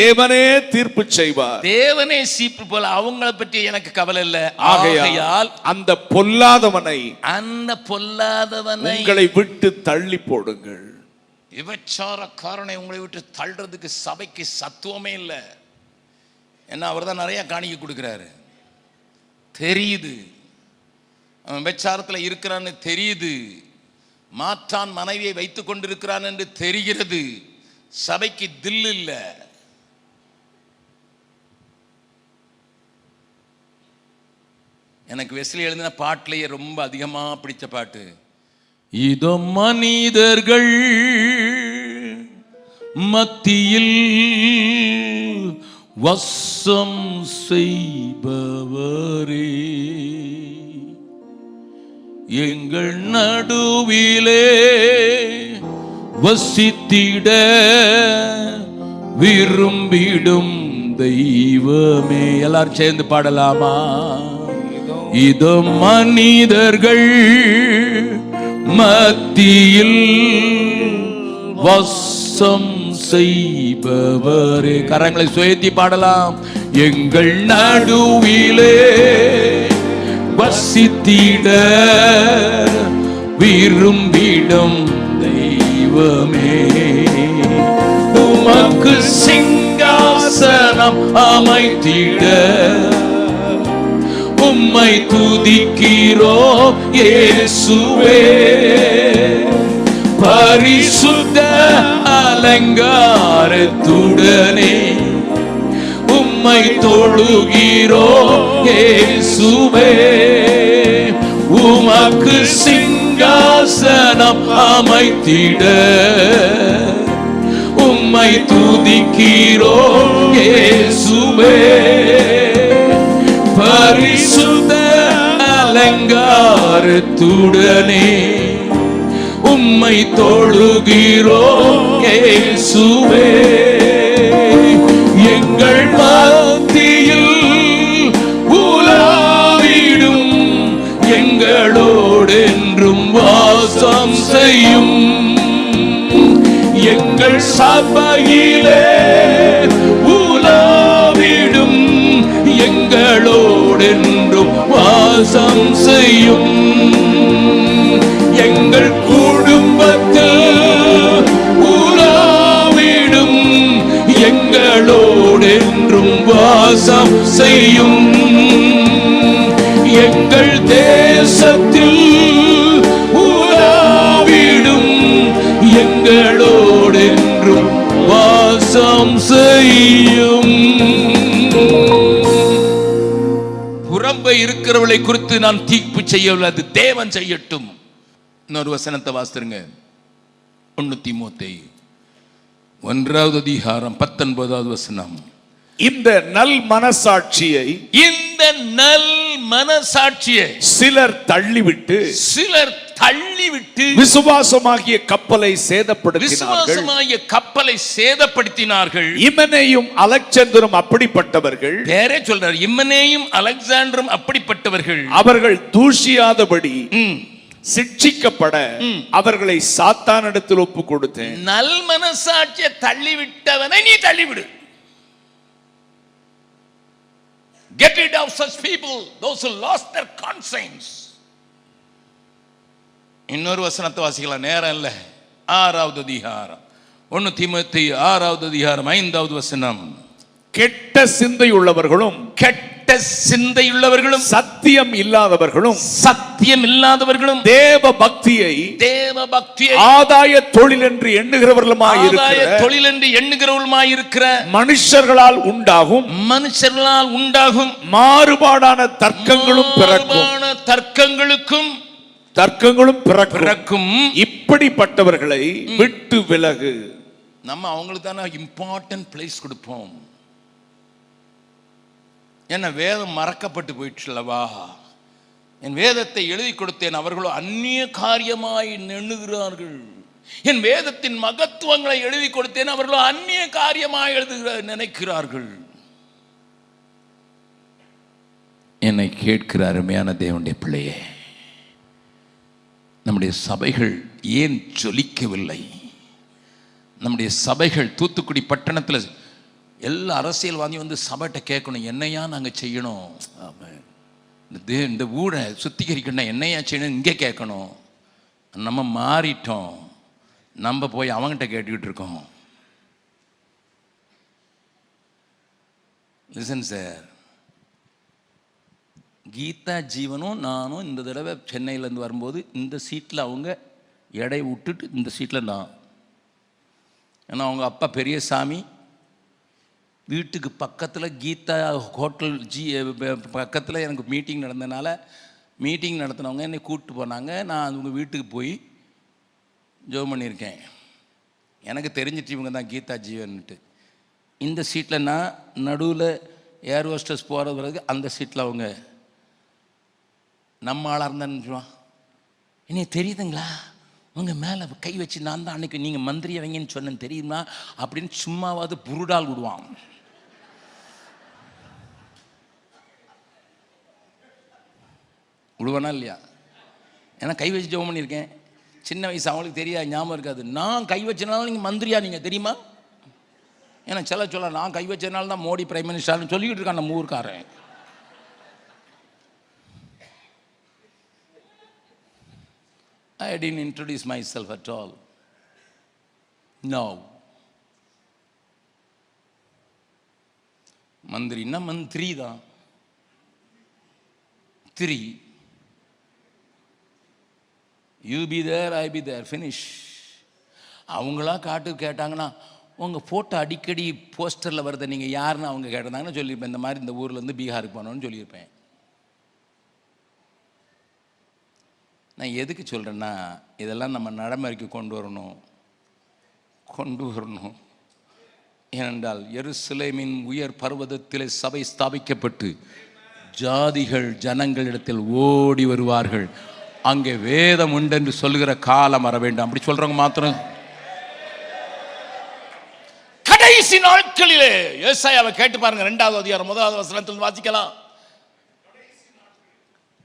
தேவனே தீர்ப்பு செய்வார். தேவனே சீப்பு போல அவங்களை பற்றி எனக்கு கவலை இல்லை. ஆகையால் அந்த பொல்லாதவனை உங்களை விட்டு தள்ளி போடுங்கள். விபச்சாரக்காரனை உங்களை விட்டு தள்ளுறதுக்கு சபைக்கு சத்துவமே இல்லை. ஏன்னா அவர் தான் நிறைய காணிக்கை கொடுக்கிறாரு. தெரியுது அவன் விபச்சாரத்தில் இருக்கிறான்னு தெரியுது. மாற்றான் மனைவியை வைத்துக் கொண்டிருக்கிறான் என்று தெரிகிறது. சபைக்கு தில் இல்ல. எனக்கு வெஸ்லி எழுதின பாட்டிலேயே ரொம்ப அதிகமா பிடிச்ச பாட்டு, இதோ மனிதர்கள் மத்தியில் வசம் செய்பவரே, எங்கள் நடுவிலே வசித்திட விரும்பிடும் தெய்வமே. எல்லாரும் சேர்ந்து பாடலாமா? இதோ மனிதர்கள் மத்தியில் வசம் செய்பவரே. கரங்களை சுயத்தி பாடலாம். எங்கள் நடுவிலே வசித்திட விரும்பிடும் தெய்வமே, உமக்கு சிங்காசனம் அமைத்திட உம்மை துதிக்கிறோம் இயேசுவே. பரிசுத்த அலங்காரத்துடனே உம்மை தொழுகிறோம் இயேசுவே. உமக்கு சிங்காசனம் அமைத்திட உம்மை துதிக்கிறோம் இயேசுவே. பரிசுத்த அலங்காரத்துடனே உம்மை தொழுகிறோம் இயேசுவே. எங்கள் மத்தியில் உலாவிடும் எங்களோடென்றும் வாசம் செய்யும். எங்கள் சபையிலே உலாவிடும் எங்களோடென்றும் வாசம் செய்யும். எங்கள் குடும்பத்தில் உலாவிடும் எங்களோடென்றும் வாசம் செய்யும். எங்கள் தேசத்தில் உலாவிடும் எங்களோடென்றும் வாசம் செய்யும். புறம்பை இருக்கிறவளை குறித்து நான் தீர்ப்பு செய்யவில்லை, அது தேவன் செய்யட்டும். இன்னொரு வசனத்தை வாசிருங்க. 1 தீமோத்தேயு 1வது அதிகாரம் 19வது வசனம். இந்த நல் மனசாட்சியை சிலர் தள்ளிவிட்டு விசுவாசமாகிய கப்பலை சேதப்படுத்தினார்கள். இமனேயும் அலெக்சாந்தரும் அப்படிப்பட்டவர்கள். பேரே சொல்றார், இமனேயும் அலெக்சாந்தரும் அப்படிப்பட்டவர்கள். அவர்கள் தூஷியாதபடி சிட்சிக்கப்பட அவர்களை சாத்தானிடத்தில் ஒப்பு கொடுத்தேன். நல் மனசாட்சியை தள்ளிவிட்டவனை நீ தள்ளிவிடு. Get rid of such people, those who lost their conscience. இன்னொரு வசனத்தை வாசிக்கலாம், நேரம் இல்ல. 6வது அதிகாரம் 1 தீமோத்தேயு 6வது அதிகாரம் 5வது வசனம். கெட்ட சிந்தையுள்ளவர்களும் சத்தியம் இல்லாதவர்களும் தேவ பக்தியை ஆதாய தொழில் என்று எண்ணுகிறவர்களுமாயிருக்கிற மனுஷர்களால் உண்டாகும் மாறுபாடான தர்க்கங்களும் பிறக்கும். இப்படிப்பட்டவர்களை விட்டு விலகு. நம்ம அவங்களுக்கு தானே இம்பார்ட்டன்ட் பிளேஸ் கொடுப்போம். என்ன வேதம் மறக்கப்பட்டு போயிடுச்சுல்லவா? என் வேதத்தை எழுதி கொடுத்தேன், அவர்களோ அந்நிய காரியமாய் எண்ணுகிறார்கள். என் வேதத்தின் மகத்துவங்களை எழுதி கொடுத்தேன், அவர்களோ அந்நிய காரியமாய் நினைக்கிறார்கள். என்னை கேட்கிற அருமையான தேவனுடைய பிள்ளையே, நம்முடைய சபைகள் ஏன் ஜொலிக்கவில்லை? நம்முடைய சபைகள் தூத்துக்குடி பட்டணத்தில் எல்லா அரசியல்வாதியும் வந்து சபைட்ட கேட்கணும், என்னையா நாங்கள் செய்யணும், இந்த ஊரை சுத்திகரிக்கணும், என்னையா செய்யணும் இங்கே கேட்கணும். நம்ம மாறிட்டோம், நம்ம போய் அவங்ககிட்ட கேட்டுக்கிட்டு இருக்கோம். லிசன் சார், கீதா ஜீவனும் நானும் இந்த தடவை சென்னையிலேருந்து வரும்போது இந்த சீட்டில் அவங்க எடை விட்டுட்டு இந்த சீட்டில் நான், ஏன்னா அவங்க அப்பா பெரியசாமி வீட்டுக்கு பக்கத்தில் கீதா ஹோட்டல் பக்கத்தில் எனக்கு மீட்டிங் நடந்ததுனால மீட்டிங் நடத்தினவங்க என்னை கூப்பிட்டு போனாங்க. நான் அவங்க வீட்டுக்கு போய் ஜோம் பண்ணியிருக்கேன். எனக்கு தெரிஞ்சிட்டு இவங்க தான் கீதா ஜீவன்ட்டு. இந்த சீட்டில் நான் நடுவில் ஏர் ஹோஸ்டஸ் போகிறது பிறகு அந்த சீட்டில் அவங்க நம்ம ஆளாக இருந்தான்னு என்னை தெரியுதுங்களா, உங்கள் மேலே கை வச்சு நான் தான் அன்றைக்கி நீங்கள் மந்திரி வைங்கன்னு சொன்னேன்னு தெரியுமா அப்படின்னு சும்மாவாவது புருடால் விடுவான். விடுவேனா இல்லையா? ஏன்னா கை வச்சு ஜெபம் பண்ணியிருக்கேன். சின்ன வயசு அவங்களுக்கு தெரியாது, ஞாபகம் இருக்காது. நான் கை வச்சனால நீங்கள் மந்திரியா நீங்கள் தெரியுமா? ஏன்னா சொல்ல நான் கை வச்சதுனால தான் மோடி பிரைம் மினிஸ்டர்னு சொல்லிக்கிட்டு இருக்கான் நம்ம ஊருக்காரன். I didn't introduce myself at all. No. மந்திரின்னா மந்திரி தான். 3 you be there, I be there, finish. அவங்களா காட்டு கேட்டாங்கன்னா உங்கள் ஃபோட்டோ அடிக்கடி போஸ்டரில் வருது, நீங்கள் யாருன்னு அவங்க கேட்டிருந்தாங்கன்னு சொல்லியிருப்பேன். இந்த மாதிரி இந்த ஊர்லேருந்து பீகாருக்கு போனோன்னு சொல்லியிருப்பேன். நான் எதுக்கு சொல்கிறேன்னா, இதெல்லாம் நம்ம நடைமுறைக்கு கொண்டு வரணும். ஏனென்றால் எருசலேமின் உயர் பர்வதத்திலே சபை ஸ்தாபிக்கப்பட்டு ஜாதிகள் ஜனங்களிடத்தில் ஓடி வருவார்கள். அங்கே வேதம் உண்டென்று சொல்லுகிற காலம் வர வேண்டும். அப்படி சொல்றவங்க மாத்திரம் கடைசி நாட்களிலே ஏசாயாவை கேட்டு பாருங்க. 2வது அதிகாரம் 1வது வசனத்தில் வாசிக்கலாம்.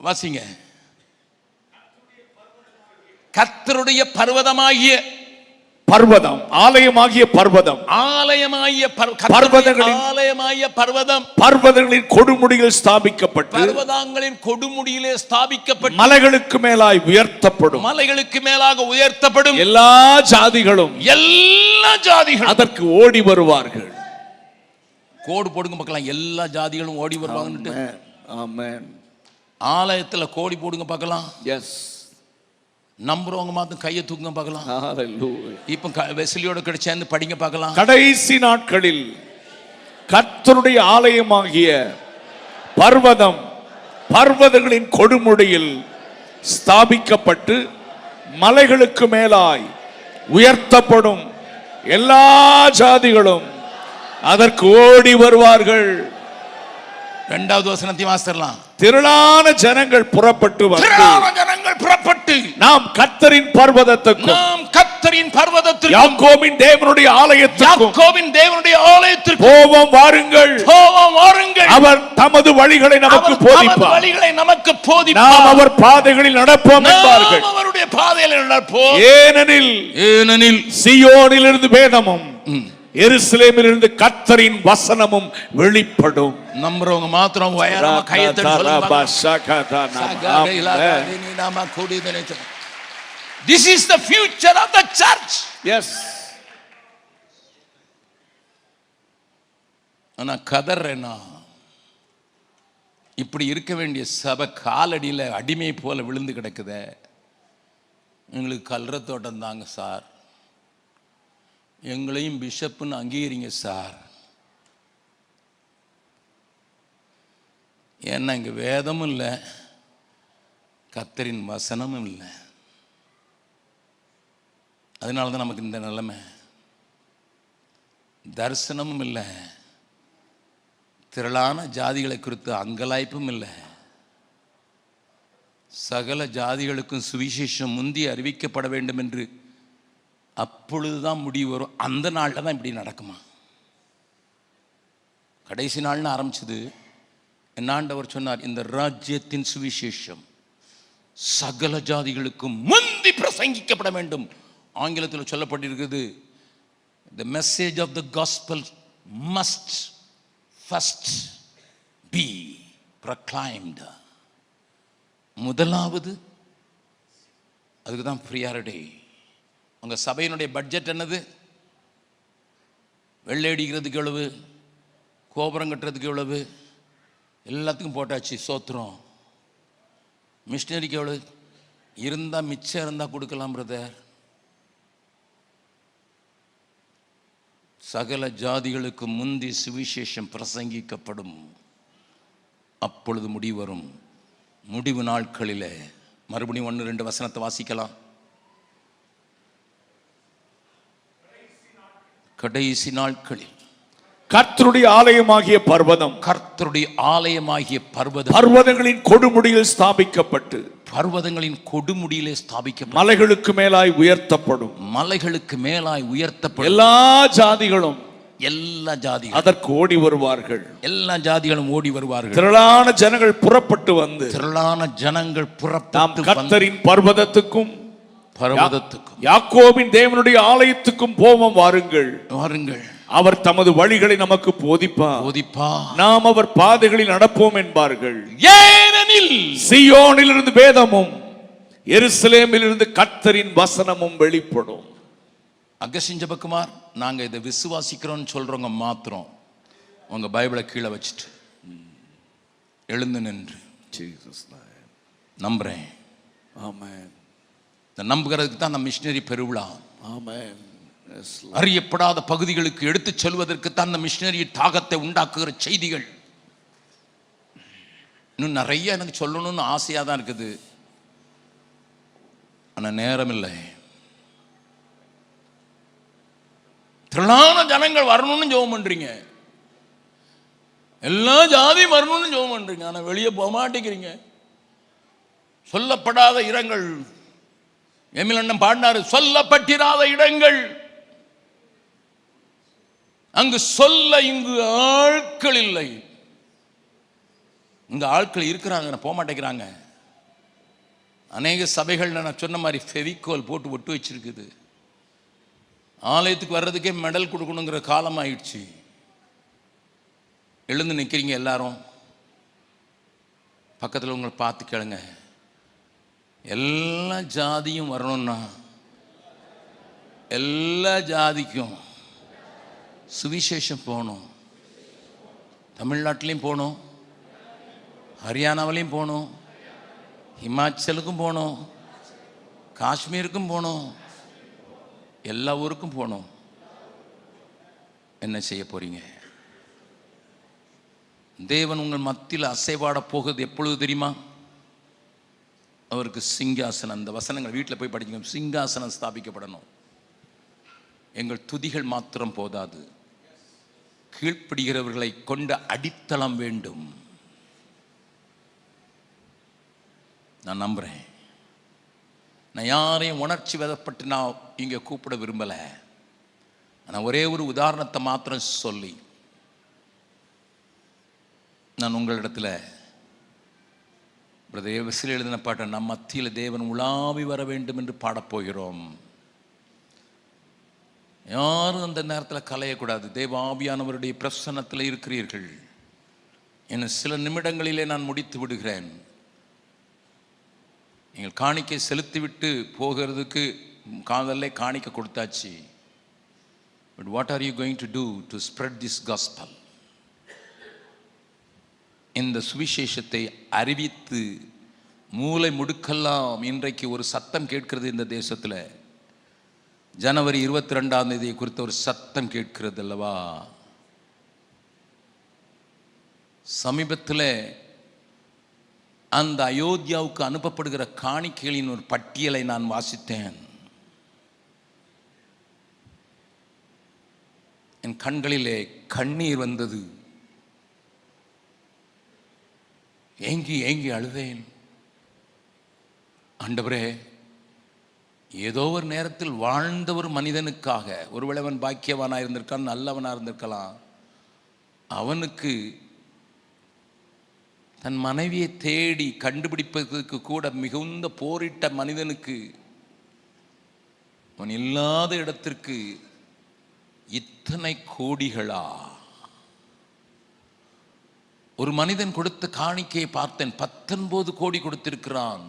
வாசிங்க. கர்த்தருடைய பர்வதமாகிய பர்வதம், ஆலயமாகிய பர்வதம், பர்வதங்களின் கொடுமுடியில் ஸ்தாபிக்கப்பட்டு, பர்வதங்களின் கொடுமுடியிலே ஸ்தாபிக்கப்பட்டு, மலைகளுக்கு மேலாய் உயர்த்தப்படும், மலைகளுக்கு மேலாக உயர்த்தப்படும். எல்லா ஜாதிகளும் அதற்கு ஓடி வருவார்கள். கோடு போடுங்க பார்க்கலாம். எல்லா ஜாதிகளும் ஓடி வருவாங்க. ஆமென். ஆலயத்துல கோடி போடுங்க பார்க்கலாம். எஸ். நம்புறவங்க மாத்திரம் கையை தூக்குங்க பார்க்கலாம். இப்ப வெஸ்லியோட சேர்ந்து படிங்க பார்க்கலாம். கடைசி நாட்களில் கர்த்தருடைய ஆலயமாகிய பர்வதம் பர்வதங்களின் கொடுமுடியில் ஸ்தாபிக்கப்பட்டு மலைகளுக்கு மேலாய் உயர்த்தப்படும். எல்லா ஜாதிகளும் அதற்கு ஓடி வருவார்கள். 2வது வசனத்தை வாசிக்கலாம். திரளான ஜனங்கள் புறப்பட்டு நாம் கர்த்தரின் பர்வதத்துக்கும் யாக்கோபின் தேவனுடைய ஆலயத்திற்கும் போவோம் வாருங்கள். அவர் தமது வழிகளை நமக்கு போதிப்பார். நாம் அவர் பாதைகளில் நடப்போம் என்பார்கள். ஏனெனில் சீயோனிலிருந்து வேதமும் எருசலேமிலிருந்து கர்த்தரின் வசனமும் வெளிப்படும். நம்புறவங்க மாத்திரம் உயரமா கையை தட்டி சொல்லுங்க. This is the future of the church. Yes. ஆனா கதறேனா, இப்படி இருக்க வேண்டிய சபை காலடியில் அடிமை போல விழுந்து கிடக்குதே. எங்களுக்கு கல்ற தோட்டம் தாங்க சார், எங்களையும் பிஷப்னு அங்கீகரிங்க சார். ஏன்னா இங்கே வேதமும் இல்லை, கர்த்தரின் வசனமும் இல்லை. அதனால தான் நமக்கு இந்த நிலைமை. தரிசனமும் இல்லை, திரளான ஜாதிகளை குறித்து அங்கலாய்ப்பும் இல்லை. சகல ஜாதிகளுக்கும் சுவிசேஷம் முந்தி அறிவிக்கப்பட வேண்டும் என்று அப்பொழுதுதான் முடிவு வரும். அந்த நாளில் தான் இப்படி நடக்குமா? கடைசி நாள்னு ஆரம்பிச்சது. என் ஆண்டவர் சொன்னார், இந்த ராஜ்யத்தின் சுவிசேஷம் சகல ஜாதிகளுக்கும் முந்தி பிரசங்கிக்கப்பட வேண்டும். ஆங்கிலத்தில் சொல்லப்பட்டிருக்கிறது, the message of the gospel must first be proclaimed. முதலாவது அதுக்கு தான் ப்ரியாரிட்டி. உங்க சபையினுடைய பட்ஜெட் என்னது? வெள்ளை அடிக்கிறதுக்கு எவ்வளவு, கோபுரம் கட்டுறதுக்கு எவ்வளவு, எல்லாத்துக்கும் போட்டாச்சு. சோத்திரம். மிஷினரிக்கு எவ்வளவு இருந்தால் மிச்சம் இருந்தால் கொடுக்கலாம் பிரதர். சகல ஜாதிகளுக்கு முந்தி சுவிசேஷம் பிரசங்கிக்கப்படும். அப்பொழுது முடிவு வரும். முடிவு நாட்களிலே மறுபடியும் 1-2 வசனத்தை வாசிக்கலாம். கடைசி நாட்களில் கர்த்தருடைய ஆலயமாகிய பர்வதம், கர்த்தருடைய ஆலயமாகிய பர்வதம் பர்வதங்களின் கொடுமுடியில் ஸ்தாபிக்கப்பட்டு, பர்வதங்களின் கொடுமுடியிலே ஸ்தாபிக்கப்படும். மலைகளுக்கு மேலாய் உயர்த்தப்படும். மலைகளுக்கு மேலாய் உயர்த்தப்படும். எல்லா ஜாதிகளும் எல்லா ஜாதிகள் அதற்கு ஓடி வருவார்கள். எல்லா ஜாதிகளும் ஓடி வருவார்கள். திரளான ஜனங்கள் புறப்பட்டு வந்து திரளான ஜனங்கள் நாம் புறப்பட்டு கர்த்தரின் பர்வதத்துக்கும் பர்வதத்துக்கும் யாக்கோபின் தேவனுடைய ஆலயத்துக்கும் போவோம் வாருங்கள். வாருங்கள். அவர் தமது வழிகளை நமக்கு போதிப்பார், நாம் அவர் பாதைகளில் நடப்போம் என்பார்கள். ஏனெனில் சீயோனிலிருந்து வேதமும் எருசலேமிலிருந்து கர்த்தரின் வசனமும் வெளிப்படும். அகஸ்டின் ஜெபக்குமார், நாங்க இதை விசுவாசிக்கிறோம்னு சொல்றவங்க மாத்திரம் உங்க பைபிளை கீழே வச்சுட்டு எழுந்து நின்று நம்புறேன். ஆமென். இந்த நம்புகிறதுக்கு தான் அந்த மிஷினரி பெருவிழா. ஆமென். அறியப்படாத பகுதிகளுக்கு எடுத்துச் செல்வதற்கு தான் அந்த மிஷினரி தாகத்தை உண்டாக்குகிற செய்திகள். இன்னும் நிறைய எனக்கு சொல்லணும்னு ஆசையா தான் இருக்குது, ஆனா நேரம் இல்லை. திரளான ஜனங்கள் வரணும்னு ஜெபம் பண்றீங்க, எல்லா ஜாதியும் வரணும்னு ஜெபம் பண்றீங்க, ஆனா வெளியே போக மாட்டேங்கிறீங்க. சொல்லப்படாத இடங்கள், எமில் அண்ணன் பாடினாரு, சொல்லப்பட்டிராத இடங்கள், அங்கு சொல்ல இங்கு ஆட்கள் இல்லை. இங்க ஆட்கள் இருக்கிறாங்க, போக மாட்டேங்கிறாங்க. அநேக சபைகள் நான் சொன்ன மாதிரி ஃபெவிகோல் போட்டு ஒட்டு வச்சிருக்குது. ஆலயத்துக்கு வர்றதுக்கே மெடல் கொடுக்கணுங்கிற காலம் ஆயிடுச்சு. எழுந்து நிற்கிறீங்க எல்லாரும், பக்கத்தில் உங்களை பார்த்து கேளுங்க, எல்லா ஜாதியும் வரணும்னா எல்லா ஜாதிக்கும் சுவிசேஷம் போகணும். தமிழ்நாட்டிலையும் போகணும், ஹரியானாவிலையும் போகணும், ஹிமாச்சலுக்கும் போகணும், காஷ்மீருக்கும் போகணும், எல்லா ஊருக்கும் போகணும். என்ன செய்ய போறீங்க? தேவன் உங்கள் மத்தியில் அசைவாட போகுது எப்பொழுது தெரியுமா? அவருக்கு சிங்காசனம், அந்த வசனங்கள் வீட்டில் போய் படிக்கணும். சிங்காசனம் ஸ்தாபிக்கப்படணும். எங்கள் துதிகள் மாத்திரம் போதாது, கீழ்ப்படுகிறவர்களை கொண்ட அடித்தளம் வேண்டும். நான் நம்புறேன். நான் யாரையும் உணர்ச்சி வதப்பட்டு நான் இங்கே கூப்பிட விரும்பலை. ஆனால் ஒரே ஒரு உதாரணத்தை மாத்திரம் சொல்லி நான் உங்களிடத்தில் பிரதேவ விசில் எழுதின பாட்டை, நம் மத்தியில் தேவன் உலாவி வர வேண்டும் என்று பாடப்போகிறோம். யாரும் அந்த நேரத்தில் கலையக்கூடாது. தேவ ஆவியானவருடைய பிரசன்னத்தில் இருக்கிறீர்கள். இன்னும் சில நிமிடங்களிலே நான் முடித்து விடுகிறேன். நீங்கள் காணிக்கை செலுத்திவிட்டு போகிறதுக்கு காதல்ல காணிக்கை கொடுத்தாச்சு. But what are you going to do to spread this gospel? இந்த சுவிசேஷத்தை அறிவித்து மூலை முடுக்கெல்லாம் இன்றைக்கு ஒரு சத்தம் கேட்கிறது. இந்த தேசத்தில் ஜனவரி 22 குறித்த ஒரு சத்தம் கேட்கிறது அல்லவா? சமீபத்தில் அந்த அயோத்தியாவுக்கு அனுப்பப்படுகிற காணிக்கைகளின் ஒரு பட்டியலை நான் வாசித்தேன். என் கண்களிலே கண்ணீர் வந்தது. ஏங்கி ஏங்கி அழுதேன். ஆண்டவரே, ஏதோ ஒரு நேரத்தில் வாழ்ந்த ஒரு மனிதனுக்காக, ஒருவேளை அவன் பாக்கியவானாக இருந்திருக்கான், நல்லவனாக இருந்திருக்கலாம், அவனுக்கு தன் மனைவியை தேடி கண்டுபிடிப்பதற்கு கூட மிகுந்த போரிட்ட மனிதனுக்கு அவன் இல்லாத இடத்திற்கு இத்தனை கோடிகளா? ஒரு மனிதன் கொடுத்த காணிக்கையை பார்த்தேன், 19 கோடி கொடுத்திருக்கிறான்.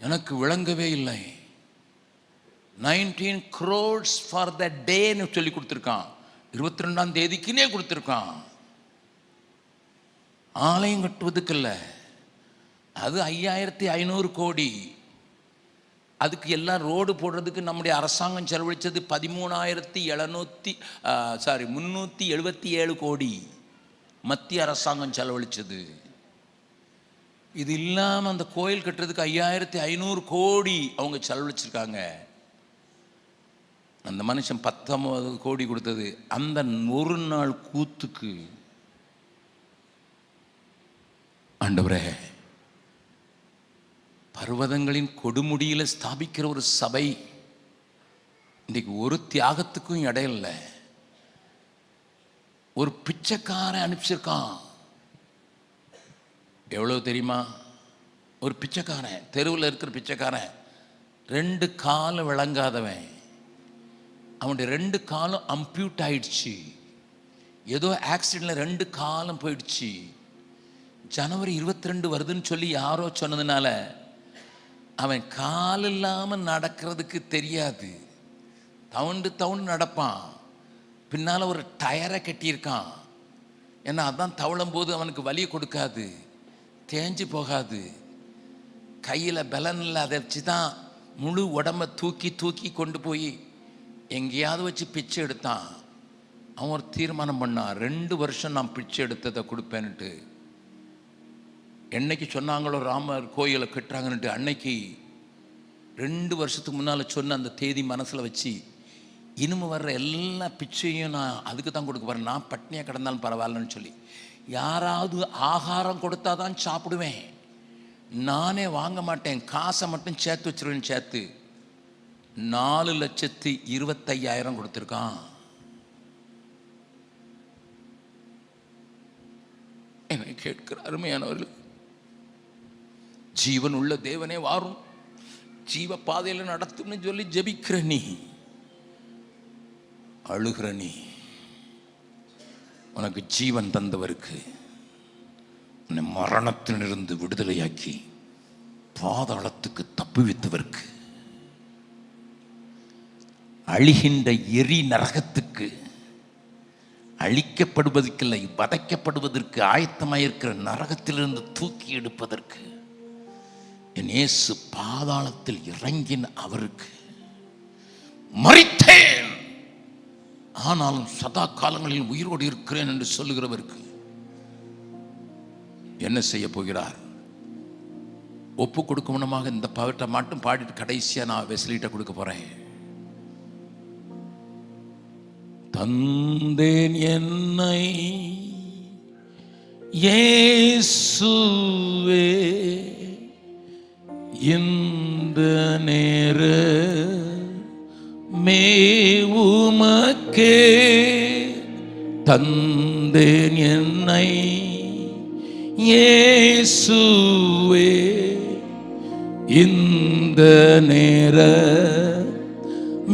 எனக்கு விளங்கவே இல்லை. 19 crores ஃபார் த டேன்னு சொல்லி கொடுத்துருக்கான். 22ஆம் தேதிக்குன்னே கொடுத்துருக்கான். ஆலயம் கட்டுவதுக்கு இல்லை, அது 5500 கோடி. அதுக்கு எல்லாம் ரோடு போடுறதுக்கு நம்முடைய அரசாங்கம் செலவழித்தது 377 கோடி மத்திய அரசாங்கம் செலவழித்தது. இது இல்லாமல் அந்த கோயில் கட்டுறதுக்கு 5500 கோடி அவங்க செலவழிச்சிருக்காங்க. அந்த மனுஷன் 19 கோடி கொடுத்தது அந்த ஒரு நாள் கூத்துக்கு. ஆண்டவரே, பர்வதங்களின் கொடுமுடியில் ஸ்தாபிக்கிற ஒரு சபை இன்னைக்கு ஒரு தியாகத்துக்கும் இடம் இல்லை. ஒரு பிச்சைக்காரன் அனுப்பிச்சிருக்கான். எவ்வளவு தெரியுமா? ஒரு பிச்சைக்காரன், தெருவில் இருக்கிற பிச்சைக்காரன், 2 காலம் விளங்காதவன். அவனுடைய 2 காலம் அம்பியூட் ஆயிடுச்சு. ஏதோ ஆக்சிடென்ட்ல 2 காலம் போயிடுச்சு. ஜனவரி 22 வருதுன்னு சொல்லி யாரோ சொன்னதுனால அவன் கால் இல்லாமல் நடக்கிறதுக்கு தெரியாது. தவுண்டு நடப்பான். பின்னால் ஒரு டயரை கட்டியிருக்கான். ஏன்னா அதான் தவழும் போது அவனுக்கு வலி கொடுக்காது, தேஞ்சு போகாது. கையில் பலன் இல்லை, அதை வச்சு தான் முழு உடம்பை தூக்கி கொண்டு போய் எங்கேயாவது வச்சு பிச்சை எடுத்தான். அவன் ஒரு தீர்மானம் பண்ணான், 2 வருஷம் நான் பிச்சை எடுத்ததை கொடுப்பேன்னுட்டு. என்னைக்கு சொன்னாங்களோ ராமர் கோயிலை கட்டுறாங்கன்னுட்டு, அன்னைக்கு 2 வருஷத்துக்கு முன்னால் சொன்ன அந்த தேதி மனசில் வச்சு, இனிமே வர்ற எல்லா பிச்சையும் நான் அதுக்கு தான் கொடுக்க போகிறேன். நான் பட்னியாக கிடந்தாலும் பரவாயில்லன்னு சொல்லி, யாராவது ஆகாரம் கொடுத்தா தான் சாப்பிடுவேன், நானே வாங்க மாட்டேன், காசை மட்டும் சேர்த்து வச்சிருவேன். சேர்த்து 4,25,000 கொடுத்துருக்கான். என்னை கேட்கிற அருமையானவர்கள், ஜீவன் உள்ள தேவனே வாரும், ஜீவ பாதையில் நடத்தும்னு சொல்லி ஜெபிக்கிற நீ, அழுகிற நீ, உனக்கு ஜீவன் தந்தவருக்கு, உன்னை மரணத்திலிருந்து விடுதலையாக்கி பாதாளத்துக்கு தப்புவித்தவருக்கு, அழிகின்ற எரி நரகத்துக்கு, அழிக்கப்படுவதற்கில்லை வதைக்கப்படுவதற்கு ஆயத்தமாயிருக்கிற நரகத்திலிருந்து தூக்கி எடுப்பதற்கு என் இயேசு பாதாளத்தில் இறங்கின அவருக்கு, மரித்தேன் ஆனாலும் சதா காலங்களில் உயிரோடு இருக்கிறேன் என்று சொல்லுகிறவருக்கு என்ன செய்ய போகிறார்? ஒப்பு கொடுக்கணுமாக இந்த பாட்டை மட்டும் பாடிட்டு கடைசியா நான் வெஸ்லிட்ட கொடுக்க போறேன். தந்தேன் என்னை இயேசுவே இந்த நேர மேவுமக்கே, தந்தேன் என்னை இயேசுவே இந்த நேர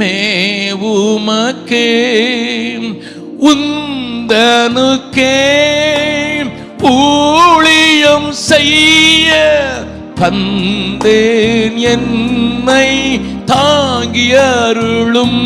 மேவுமக்கே, உந்தனுக்கே ஊழியம் செய்ய தந்தேன் என்னை தாங்கி அருளும்.